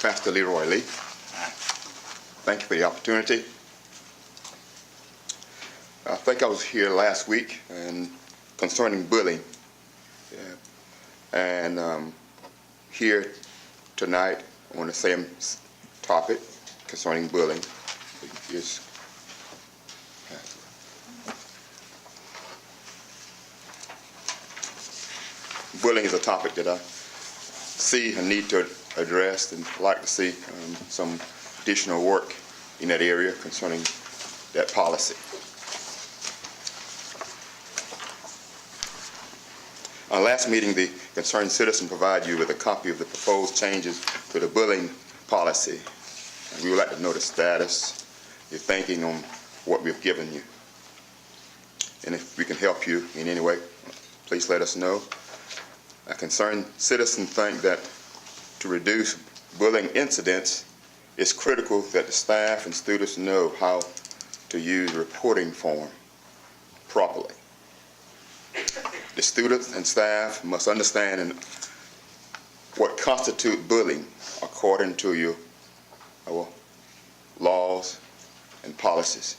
Pastor Leroy Lee. Thank you for the opportunity. I think I was here last week and concerning bullying. And here tonight on the same topic concerning bullying. Bullying is a topic that I see a need to address and like to see some additional work in that area concerning that policy. Our last meeting, the concerned citizen provided you with a copy of the proposed changes to the bullying policy. And we would like to know the status, your thinking on what we've given you. And if we can help you in any way, please let us know. A concerned citizen think that to reduce bullying incidents, it's critical that the staff and students know how to use reporting form properly. The students and staff must understand what constitutes bullying according to our laws and policies.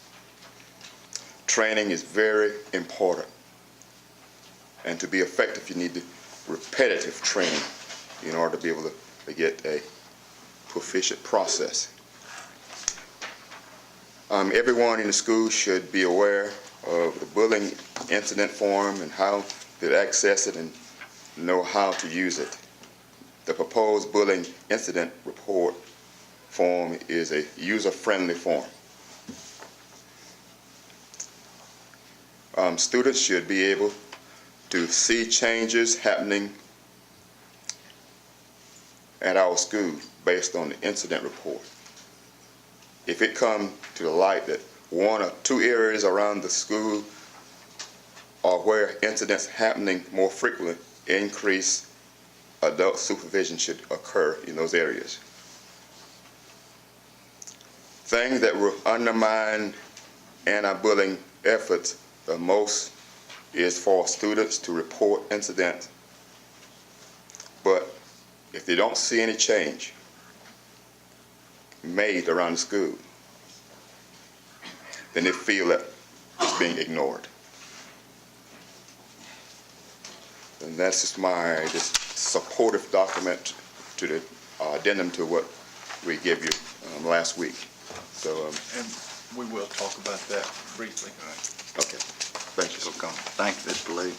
Training is very important. And to be effective, you need the repetitive training in order to be able to get a proficient process. Everyone in the school should be aware of the bullying incident form and how to access it and know how to use it. The proposed bullying incident report form is a user-friendly form. Students should be able to see changes happening at our school based on the incident report. If it comes to the light that one or two areas around the school are where incidents happening more frequently, increased adult supervision should occur in those areas. Things that will undermine anti-bullying efforts the most is for students to report incidents, but if they don't see any change made around the school, then they feel that it's being ignored. And that's just my supportive document to the addendum to what we gave you last week. So, And we will talk about that briefly. okay, thank you. Welcome. Thank you, Mr. Lee.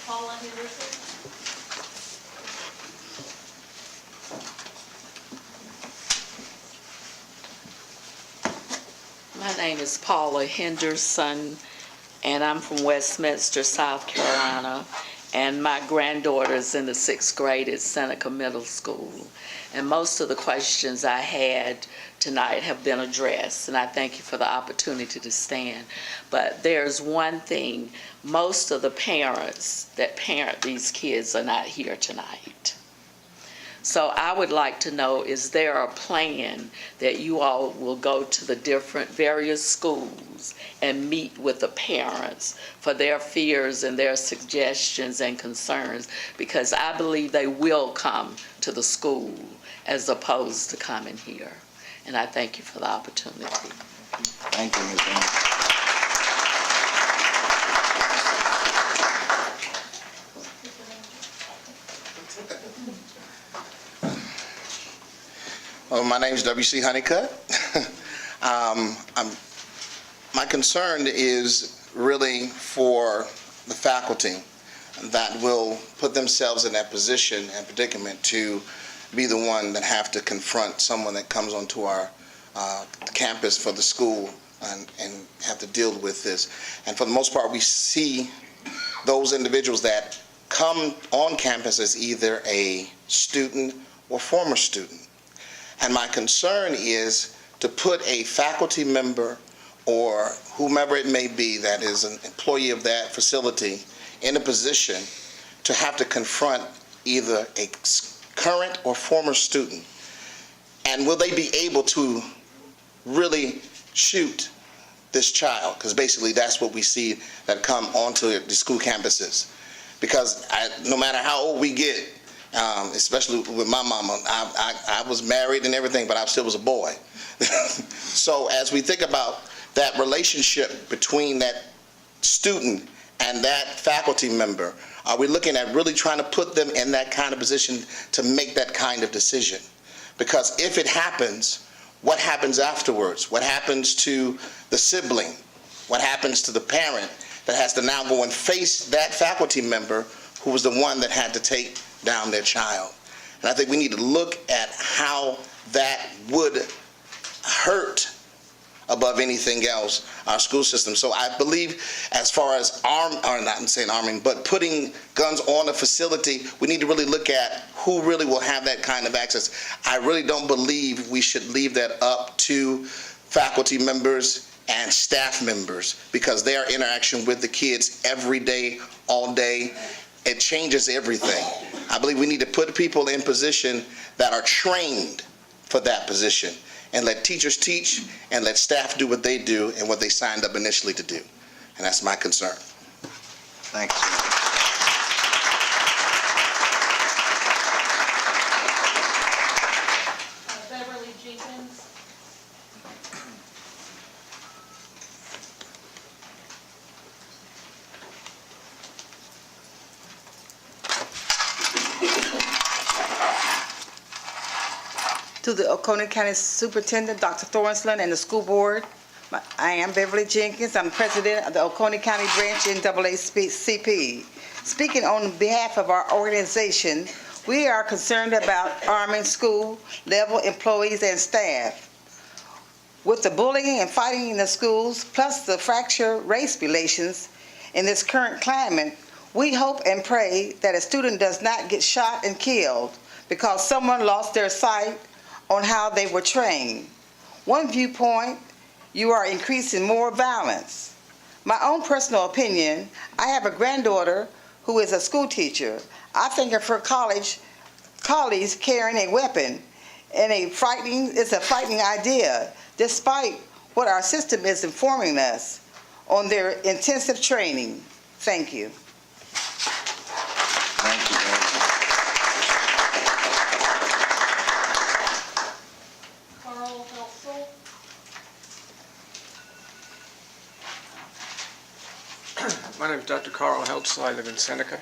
Paula Henderson. My name is Paula Henderson, and I'm from Westminster, South Carolina, and my granddaughter is in the 6th grade at Seneca Middle School. And most of the questions I had tonight have been addressed, and I thank you for the opportunity to stand. But there's one thing, most of the parents that parent these kids are not here tonight. So I would like to know, is there a plan that you all will go to the various schools and meet with the parents for their fears and their suggestions and concerns? Because I believe they will come to the school as opposed to coming here. And I thank you for the opportunity. Thank you, Ms. Anderson. Well, my name is W.C. Honeycutt. My concern is really for the faculty that will put themselves in that position and predicament to be the one that have to confront someone that comes onto our campus for the school and have to deal with this. And for the most part, we see those individuals that come on campus as either a student or former student. And my concern is to put a faculty member or whomever it may be that is an employee of that facility in a position to have to confront either a current or former student. And will they be able to really shoot this child? Because basically that's what we see that come onto the school campuses. Because no matter how old we get, especially with my mama, I was married and everything, but I still was a boy. So as we think about that relationship between that student and that faculty member, are we looking at really trying to put them in that kind of position to make that kind of decision? Because if it happens, what happens afterwards? What happens to the sibling? What happens to the parent that has to now go and face that faculty member who was the one that had to take down their child? And I think we need to look at how that would hurt above anything else our school system. So I believe as far as arming, but putting guns on a facility, we need to really look at who really will have that kind of access. I really don't believe we should leave that up to faculty members and staff members, because their interaction with the kids every day, all day, it changes everything. I believe we need to put people in position that are trained for that position, and let teachers teach and let staff do what they do and what they signed up initially to do. And that's my concern. Thanks. Beverly Jenkins. to the Oconee County Superintendent, Dr. Thornsland, and the school board. I am Beverly Jenkins. I'm president of the Oconee County Branch NAACP. Speaking on behalf of our organization, we are concerned about arming school-level employees and staff. With the bullying and fighting in the schools, plus the fractured race relations in this current climate, we hope and pray that a student does not get shot and killed because someone lost their sight on how they were trained. One viewpoint, you are increasing more violence. My own personal opinion, I have a granddaughter who is a school teacher. I think of her college colleagues carrying a weapon, and it's a frightening idea, despite what our system is informing us on their intensive training. Thank you. Thank you very much. Carl Helpful. My name is Dr. Carl Heltzel. I live in Seneca,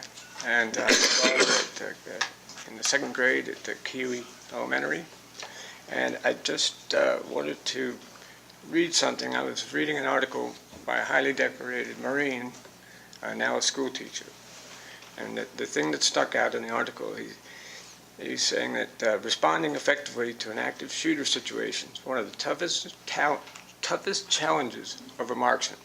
and I started in the second grade at the Kiwi Elementary. And I just wanted to read something. I was reading an article by a highly decorated Marine, now a school teacher. And the thing that stuck out in the article, he's saying that responding effectively to an active shooter situation is one of the toughest challenges of a marksman.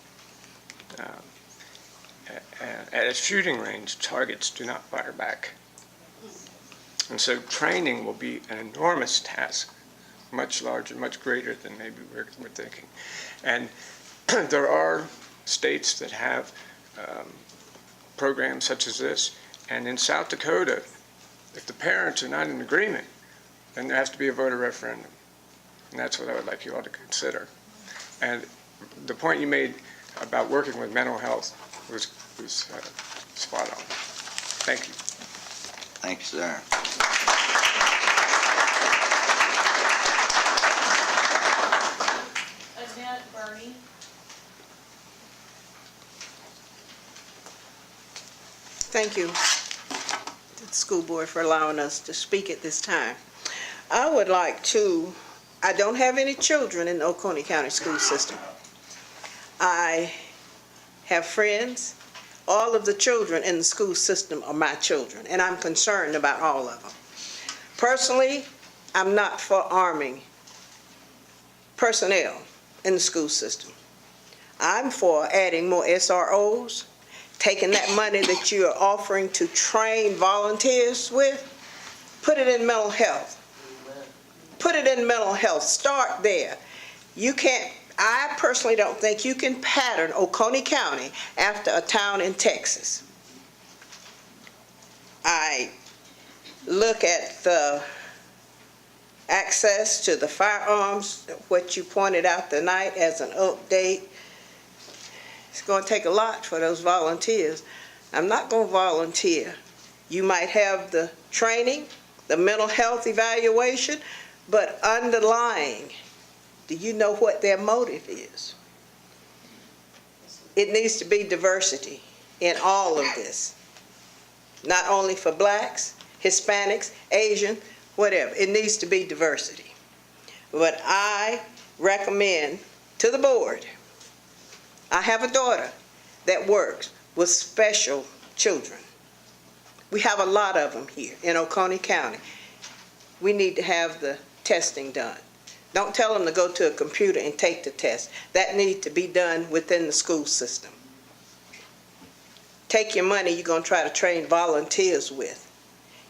At a shooting range, targets do not fire back. And so training will be an enormous task, much larger, much greater than maybe we're thinking. And there are states that have programs such as this. And in South Dakota, if the parents are not in agreement, then there has to be a voter referendum. And that's what I would like you all to consider. And the point you made about working with mental health was spot on. Thank you. Thank you, sir. Annette Burney. Thank you to the school board for allowing us to speak at this time. I would like to, I don't have any children in the Oconee County school system. I have friends. All of the children in the school system are my children, and I'm concerned about all of them. Personally, I'm not for arming personnel in the school system. I'm for adding more SROs, taking that money that you are offering to train volunteers with, put it in mental health. Put it in mental health. Start there. You can't, I personally don't think you can pattern Oconee County after a town in Texas. I look at the access to the firearms, what you pointed out tonight as an update. It's going to take a lot for those volunteers. I'm not going to volunteer. You might have the training, the mental health evaluation, but underlying, do you know what their motive is? It needs to be diversity in all of this. Not only for blacks, Hispanics, Asian, whatever. It needs to be diversity. But I recommend to the board, I have a daughter that works with special children. We have a lot of them here in Oconee County. We need to have the testing done. Don't tell them to go to a computer and take the test. That needs to be done within the school system. Take your money you're going to try to train volunteers with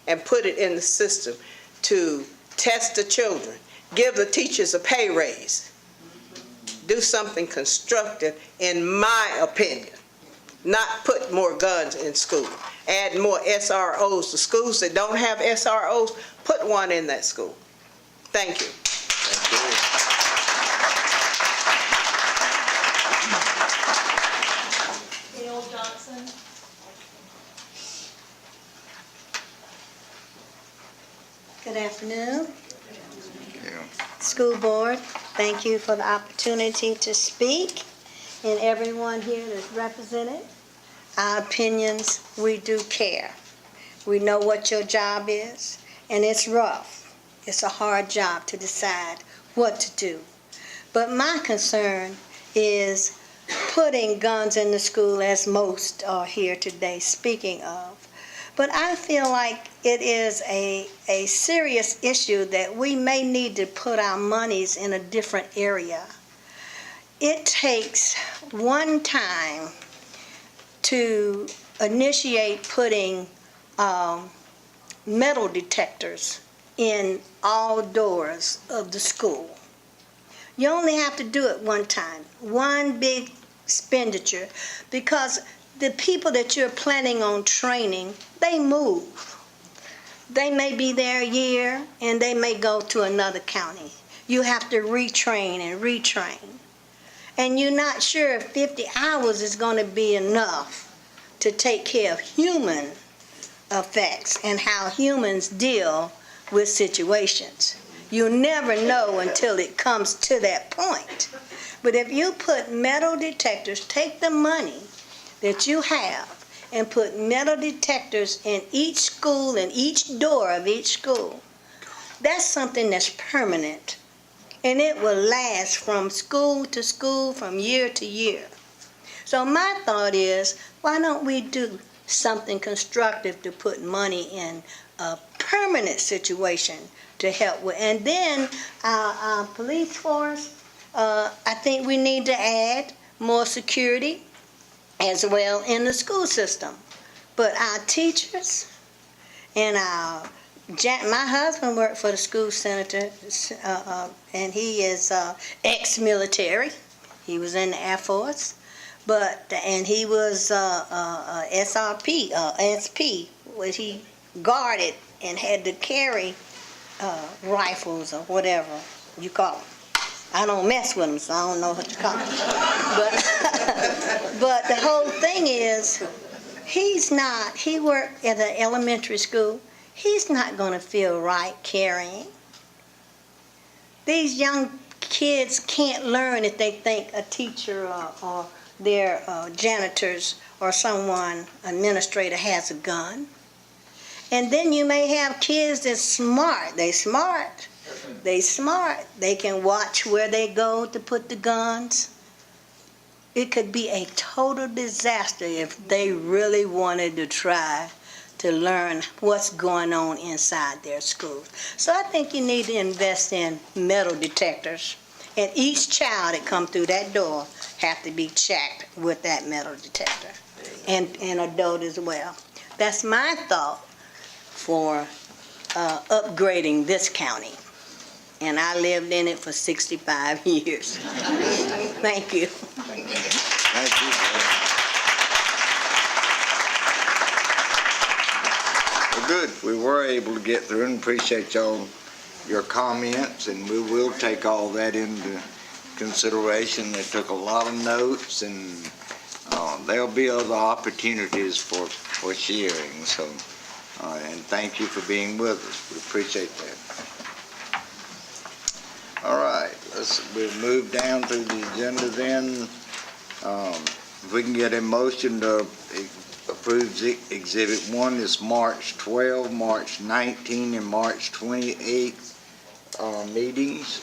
and put it in the system to test the children. Give the teachers a pay raise. Do something constructive, in my opinion. Not put more guns in school. Add more SROs to schools that don't have SROs. Put one in that school. Thank you. Bill Johnson. Good afternoon. School board, thank you for the opportunity to speak, and everyone here that's represented. Our opinions, we do care. We know what your job is, and it's rough. It's a hard job to decide what to do. But my concern is putting guns in the school, as most are here today speaking of. But I feel like it is a serious issue that we may need to put our monies in a different area. It takes one time to initiate putting metal detectors in all doors of the school. You only have to do it one time, one big expenditure, because the people that you're planning on training, they move. They may be there a year and they may go to another county. You have to retrain and retrain. And you're not sure if 50 hours is going to be enough to take care of human effects and how humans deal with situations. You never know until it comes to that point. But if you put metal detectors, take the money that you have and put metal detectors in each school and each door of each school, that's something that's permanent. And it will last from school to school, from year to year. So my thought is, why don't we do something constructive to put money in a permanent situation to help with? And then our police force, I think we need to add more security as well in the school system. But our teachers and my husband worked for the school senator, and he is ex-military. He was in the Air Force, and he was SRP, SP, where he guarded and had to carry rifles or whatever you call them. I don't mess with them, so I don't know what you call them. But the whole thing is, he worked at an elementary school. He's not going to feel right carrying. These young kids can't learn if they think a teacher or their janitors or someone, administrator, has a gun. And then you may have kids that's smart. They smart. They can watch where they go to put the guns. It could be a total disaster if they really wanted to try to learn what's going on inside their schools. So I think you need to invest in metal detectors. And each child that comes through that door have to be checked with that metal detector. And adult as well. That's my thought for upgrading this county. And I lived in it for 65 years. Thank you. Thank you. Well, good. We were able to get through and appreciate your comments, and we will take all that into consideration. They took a lot of notes, and there'll be other opportunities for sharing. So, and thank you for being with us. We appreciate that. All right, we'll move down through the agenda then. If we can get a motion to approve Exhibit 1, is March 12, March 19, and March 28 meetings.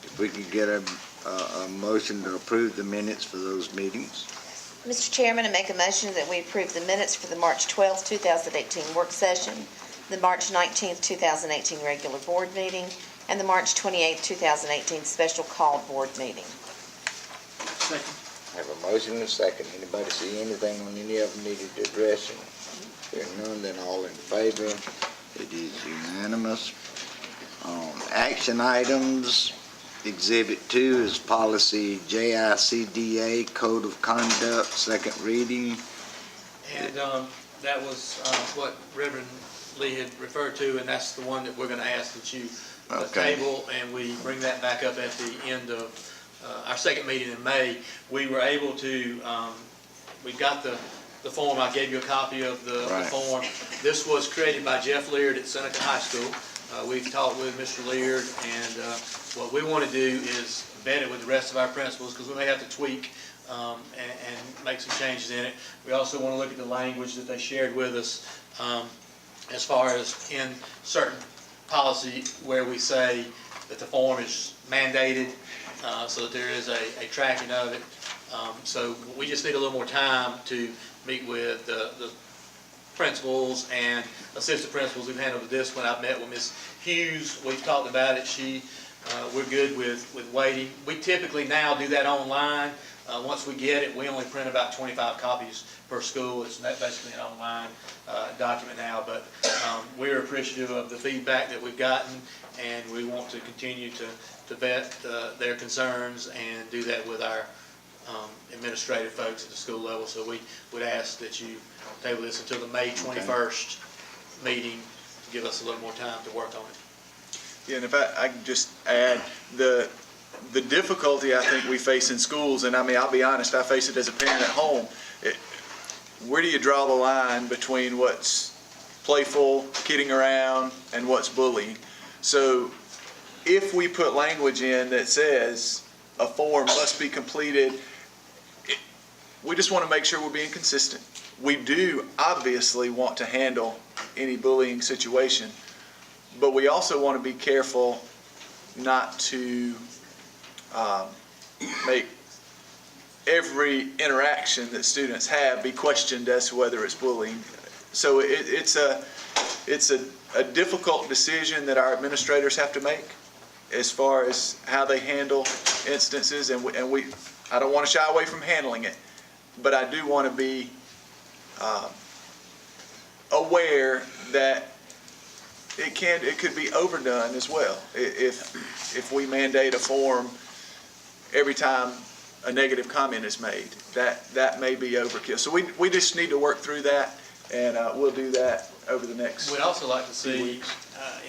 If we could get a motion to approve the minutes for those meetings. Mr. Chairman, I make a motion that we approve the minutes for the March 12th, 2018 work session, the March 19th, 2018 regular board meeting, and the March 28th, 2018 special called board meeting. Second. I have a motion and a second. Anybody see anything on any of them needed addressing? Hearing none, then all in favor. It is unanimous. Action items. Exhibit 2 is policy JICDA, Code of Conduct, second reading. And that was what Reverend Lee had referred to, and that's the one that we're going to ask that you table, and we bring that back up at the end of our second meeting in May. We were able to, we got the form. I gave you a copy of the form. This was created by Jeff Leard at Seneca High School. We've talked with Mr. Leard, and what we want to do is vet it with the rest of our principals, because we may have to tweak and make some changes in it. We also want to look at the language that they shared with us as far as in certain policy where we say that the form is mandated, so that there is a tracking of it. So we just need a little more time to meet with the principals and assistant principals who've handled the discipline. I've met with Ms. Hughes. We've talked about it. We're good with waiting. We typically now do that online. Once we get it, we only print about 25 copies per school. It's basically an online document now, but we're appreciative of the feedback that we've gotten, and we want to continue to vet their concerns and do that with our administrative folks at the school level. So we would ask that you table this until the May 21st meeting to give us a little more time to work on it. Yeah, and if I can just add, the difficulty I think we face in schools, and I mean, I'll be honest, I face it as a parent at home. Where do you draw the line between what's playful, kidding around, and what's bullying? So if we put language in that says a form must be completed, we just want to make sure we're being consistent. We do obviously want to handle any bullying situation, but we also want to be careful not to make every interaction that students have be questioned as to whether it's bullying. So it's a difficult decision that our administrators have to make as far as how they handle instances, and I don't want to shy away from handling it, but I do want to be aware that it could be overdone as well. If we mandate a form every time a negative comment is made, that may be overkill. So we just need to work through that, and we'll do that over the next. We'd also like to see,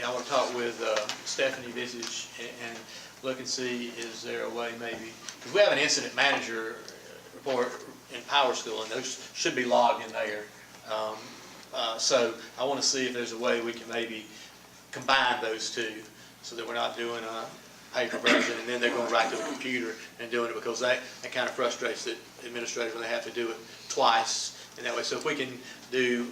I want to talk with Stephanie Visage and look and see, is there a way maybe, because we have an incident manager report in Power School, and those should be logged in there. So I want to see if there's a way we can maybe combine those two so that we're not doing a paper version and then they're going right to the computer and doing it, because that kind of frustrates the administrators when they have to do it twice in that way. So if we can do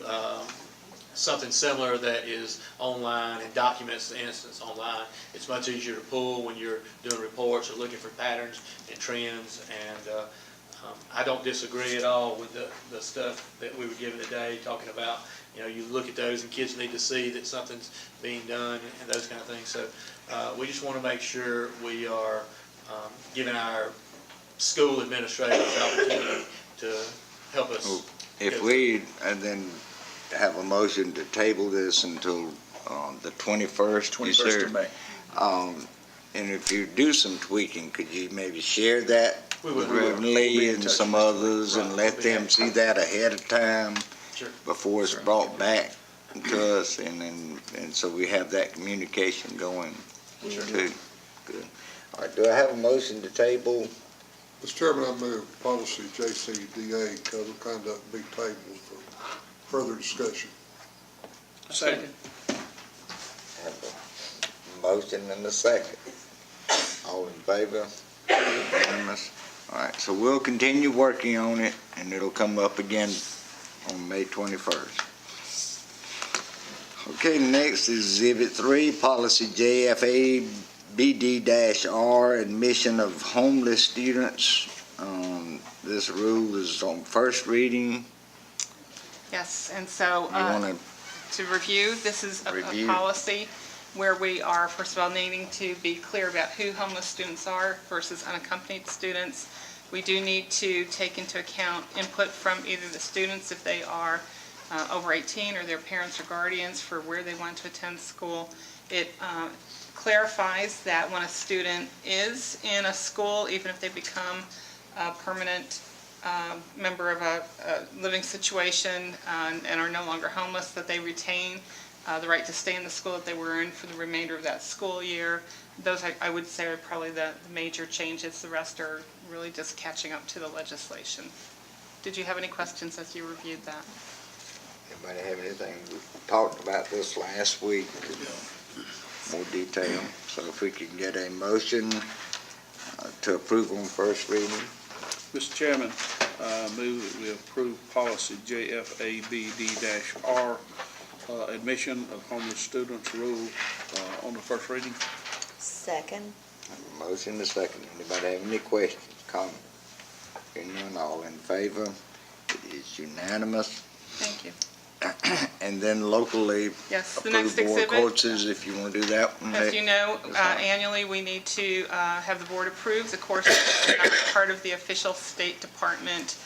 something similar that is online and documents the instance online, it's much easier to pull when you're doing reports or looking for patterns and trends. And I don't disagree at all with the stuff that we were given today, talking about, you look at those and kids need to see that something's being done and those kind of things. So we just want to make sure we are giving our school administrators the opportunity to help us. If we then have a motion to table this until the 21st, 21st of May. And if you do some tweaking, could you maybe share that with Reverend Lee and some others and let them see that ahead of time before it's brought back to us, and so we have that communication going too. Good. All right, do I have a motion to table? Mr. Chairman, I move policy JCDA, code of conduct, be tabled for further discussion. Second. Have a motion and a second. All in favor? Unanimous. All right, so we'll continue working on it, and it'll come up again on May 21st. Okay, next is Exhibit 3, Policy JFA BD-R, admission of homeless students. This rule is on first reading. Yes, and so You want to review, this is a Review. policy where we are, first of all, needing to be clear about who homeless students are versus unaccompanied students. We do need to take into account input from either the students if they are over 18 or their parents or guardians for where they want to attend school. It clarifies that when a student is in a school, even if they become a permanent member of a living situation and are no longer homeless, that they retain the right to stay in the school that they were in for the remainder of that school year. Those, I would say, are probably the major changes. The rest are really just catching up to the legislation. Did you have any questions as you reviewed that? Anybody have anything? We talked about this last week, more detail. So if we could get a motion to approve on first reading. Mr. Chairman, move that we approve policy JFABD-R admission of homeless students rule on the first reading. Second. Motion and a second. Anybody have any questions, comments? Hearing none, all in favor? It is unanimous. Thank you. And then locally Yes, the next approved board exhibit. courses, if you want to do that one. As you know, annually, we need to have the board approve the courses that are not part of the official State Department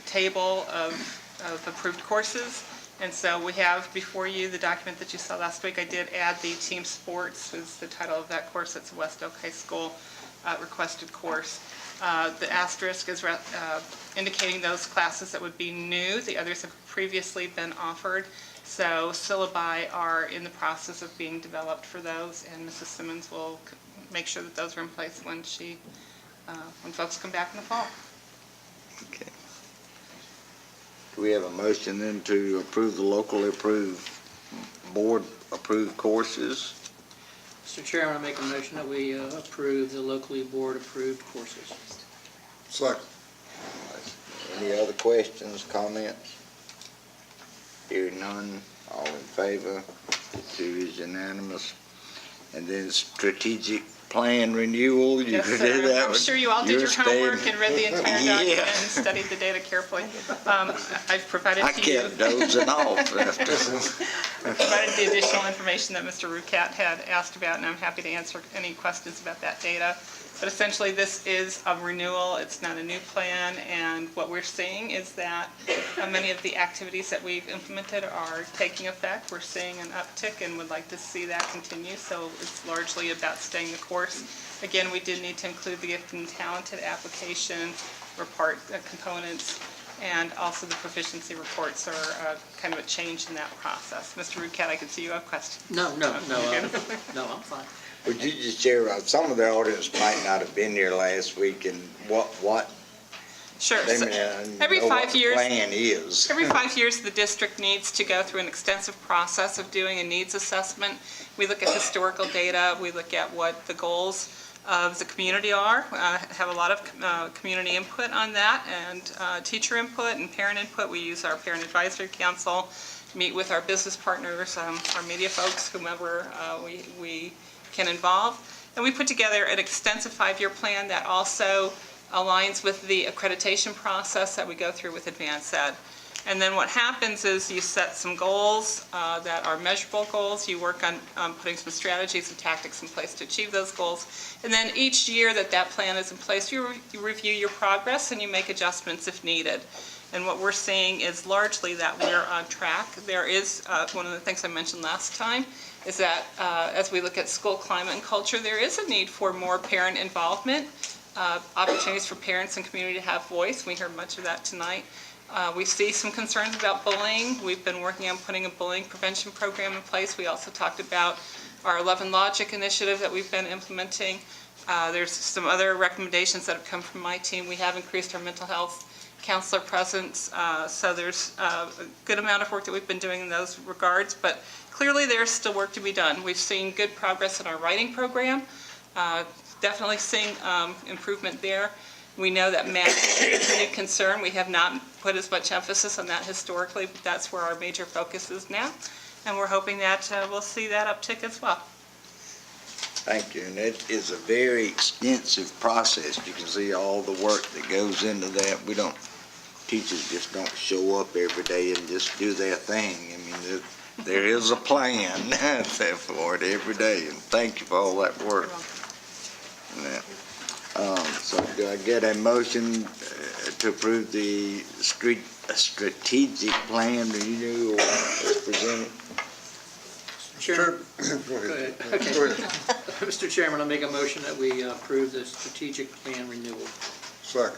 table of approved courses. And so we have before you the document that you saw last week. I did add the team sports, is the title of that course. It's a West Oak High School requested course. The asterisk is indicating those classes that would be new. The others have previously been offered. So syllabi are in the process of being developed for those, and Mrs. Simmons will make sure that those are in place when when folks come back in the fall. Okay. Do we have a motion then to approve the locally approved, board approved courses? Mr. Chairman, I make a motion that we approve the locally board approved courses. Second. Any other questions, comments? Hearing none, all in favor? It too is unanimous. And then strategic plan renewal, you Yes, could sir. do that. I'm sure you all did your homework and read the entire document Yeah. and studied the data carefully. I've provided I to you. kept dozing off after. I provided the additional information that Mr. Rucat had asked about, and I'm happy to answer any questions about that data. But essentially, this is a renewal. It's not a new plan, and what we're seeing is that many of the activities that we've implemented are taking effect. We're seeing an uptick and would like to see that continue, so it's largely about staying the course. Again, we did need to include the gifted and talented application report components, and also the proficiency reports are kind of a change in that process. Mr. Rucat, I can see you have questions. No, no, I'm fine. Would you just share, some of the audience might not have been here last week, and what Sure. they So may every know 5 what the years, plan is. Every 5 years, the district needs to go through an extensive process of doing a needs assessment. We look at historical data, we look at what the goals of the community are, have a lot of community input on that, and teacher input and parent input. We use our Parent Advisory Council, meet with our business partners, our media folks, whomever we can involve. And we put together an extensive 5-year plan that also aligns with the accreditation process that we go through with Advanced Ed. And then what happens is you set some goals that are measurable goals. You work on putting some strategies and tactics in place to achieve those goals. And then each year that plan is in place, you review your progress and you make adjustments if needed. And what we're seeing is largely that we're on track. There is, one of the things I mentioned last time, is that as we look at school climate and culture, there is a need for more parent involvement, opportunities for parents and community to have voice. We heard much of that tonight. We see some concerns about bullying. We've been working on putting a bullying prevention program in place. We also talked about our 11 Logic initiative that we've been implementing. There's some other recommendations that have come from my team. We have increased our mental health counselor presence, so there's a good amount of work that we've been doing in those regards, but clearly there's still work to be done. We've seen good progress in our writing program, definitely seeing improvement there. We know that math is a new concern. We have not put as much emphasis on that historically, but that's where our major focus is now, and we're hoping that we'll see that uptick as well. Thank you, and it is a very extensive process. You can see all the work that goes into that. Teachers just don't show up every day and just do their thing. I mean, there is a plan for it every day, and thank you for all that work. So do I get a motion to approve the strategic plan review as presented? Chairman. Go ahead. Okay. Go ahead. Mr. Chairman, I make a motion that we approve the strategic plan renewal. Second.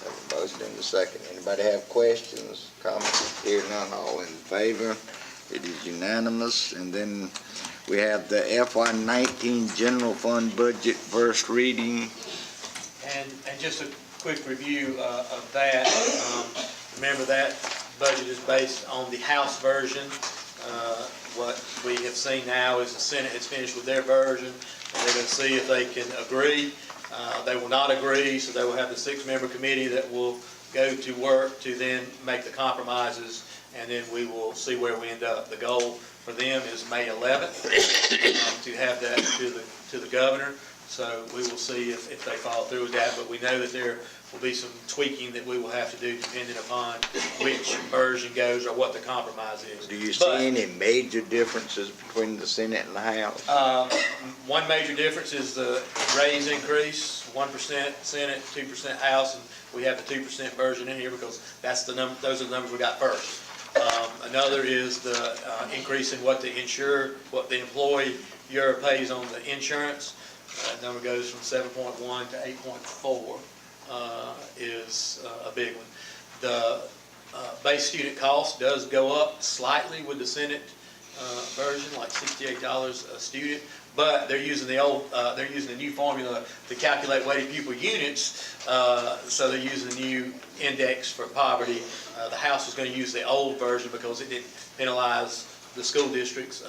Have a motion and a second. Anybody have questions, comments? Hear none, all in favor? It is unanimous. And then we have the FY19 general fund budget first reading. And just a quick review of that. Remember that budget is based on the House version. What we have seen now is the Senate has finished with their version, and they're going to see if they can agree. They will not agree, so they will have the 6-member committee that will go to work to then make the compromises, and then we will see where we end up. The goal for them is May 11th to have that to the governor. So we will see if they follow through with that, but we know that there will be some tweaking that we will have to do depending upon which version goes or what the compromise is. Do you see any major differences between the Senate and the House? One major difference is the raise increase, 1% Senate, 2% House, and we have the 2% version in here because that's the number. Those are the numbers we got first. Another is the increase in what the employee pays on the insurance. That number goes from 7.1 to 8.4 is a big one. The base student cost does go up slightly with the Senate version, like $68 a student, but they're using they're using the new formula to calculate weighted pupil units, so they're using the new index for poverty. The House is going to use the old version because it didn't penalize the school districts.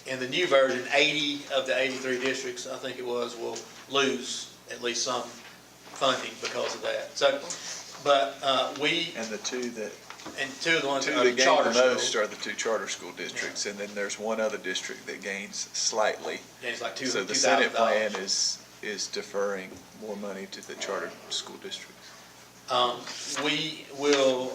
In the new version, 80 of the 83 districts, I think it was, will lose at least some funding because of that. So, but And the two that two of the ones Two are that gain charter the most schools. are the two charter school districts, and then there's one other district that gains slightly. Gains like So the Senate plan is deferring more money to the charter school districts. We will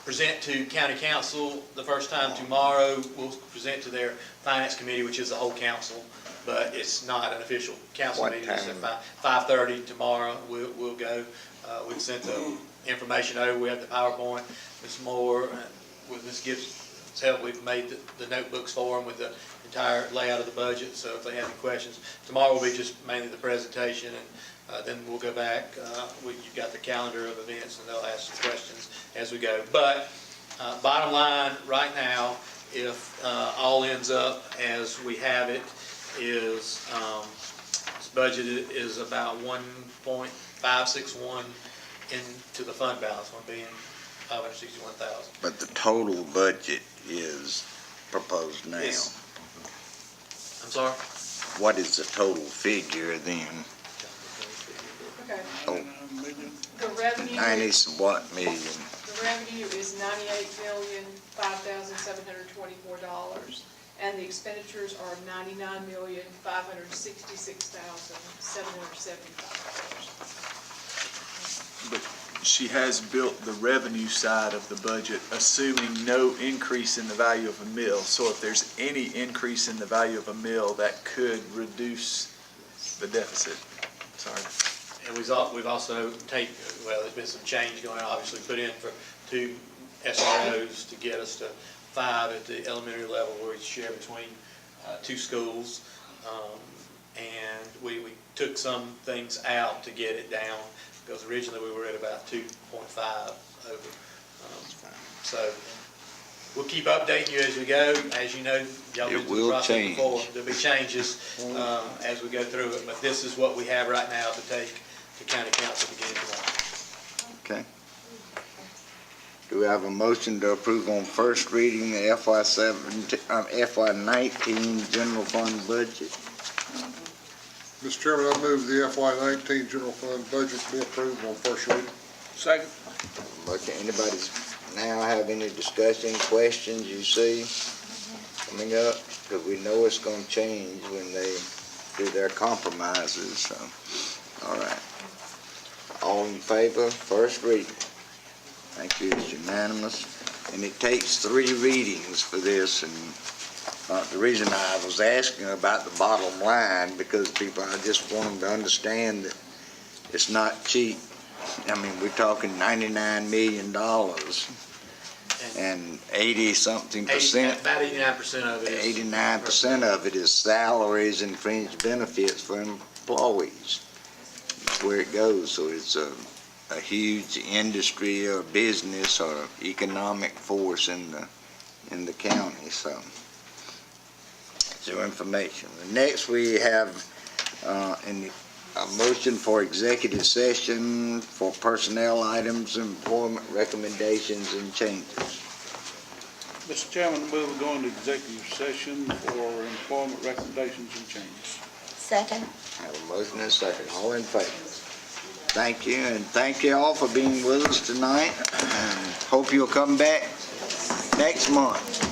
present to county council the first time tomorrow. We'll present to their finance committee, which is the whole council, but it's not an official council What meeting. It's at time? 5:30 tomorrow. We'll go. We've sent the information over. We have the PowerPoint. Ms. Moore, with Ms. Gibson's help, we've made the notebooks for them with the entire layout of the budget. So if they have any questions, tomorrow will be just mainly the presentation, and then we'll go back. You've got the calendar of events, and they'll ask some questions as we go. But bottom line, right now, if all ends up as we have it, is this budget is about 1.561 into the fund balance, $1,561,000. But the total budget is proposed now. I'm sorry? What is the total figure then? Okay. Oh, The revenue. 90 what million? The revenue is $98,507,724, and the expenditures are $99,566,775. But she has built the revenue side of the budget, assuming no increase in the value of a mill. So if there's any increase in the value of a mill, that could reduce the deficit. Sorry. And we've also there's been some change going on, obviously put in for 2 SROs to get us to 5 at the elementary level where we share between 2 schools. And we took some things out to get it down because originally we were at about 2.5 over. So we'll keep updating you as we go. As you know, y'all been through the process before. There'll be changes as we go through it, but this is what we have right now to take to county council beginning tomorrow. Okay. Do we have a motion to approve on first reading the FY19 general fund budget? Mr. Chairman, I move the FY19 general fund budget be approved on first reading. Second. Okay, anybody now have any discussion, questions you see coming up? Because we know it's going to change when they do their compromises, so, all right. All in favor, first reading? Thank you, it's unanimous. And it takes 3 readings for this, and the reason I was asking about the bottom line, because I just want them to understand that it's not cheap. I mean, we're talking $99 million and 80-something%. About 89% of it is. 89% of it is salaries and fringe benefits for employees. That's where it goes. So it's a huge industry or business or economic force in the county. So it's your information. Next we have a motion for executive session for personnel items, employment recommendations and changes. Mr. Chairman, I move we go into executive session for employment recommendations and changes. Second. Have a motion and a second. All in favor? Thank you, and thank you all for being with us tonight, and hope you'll come back next month.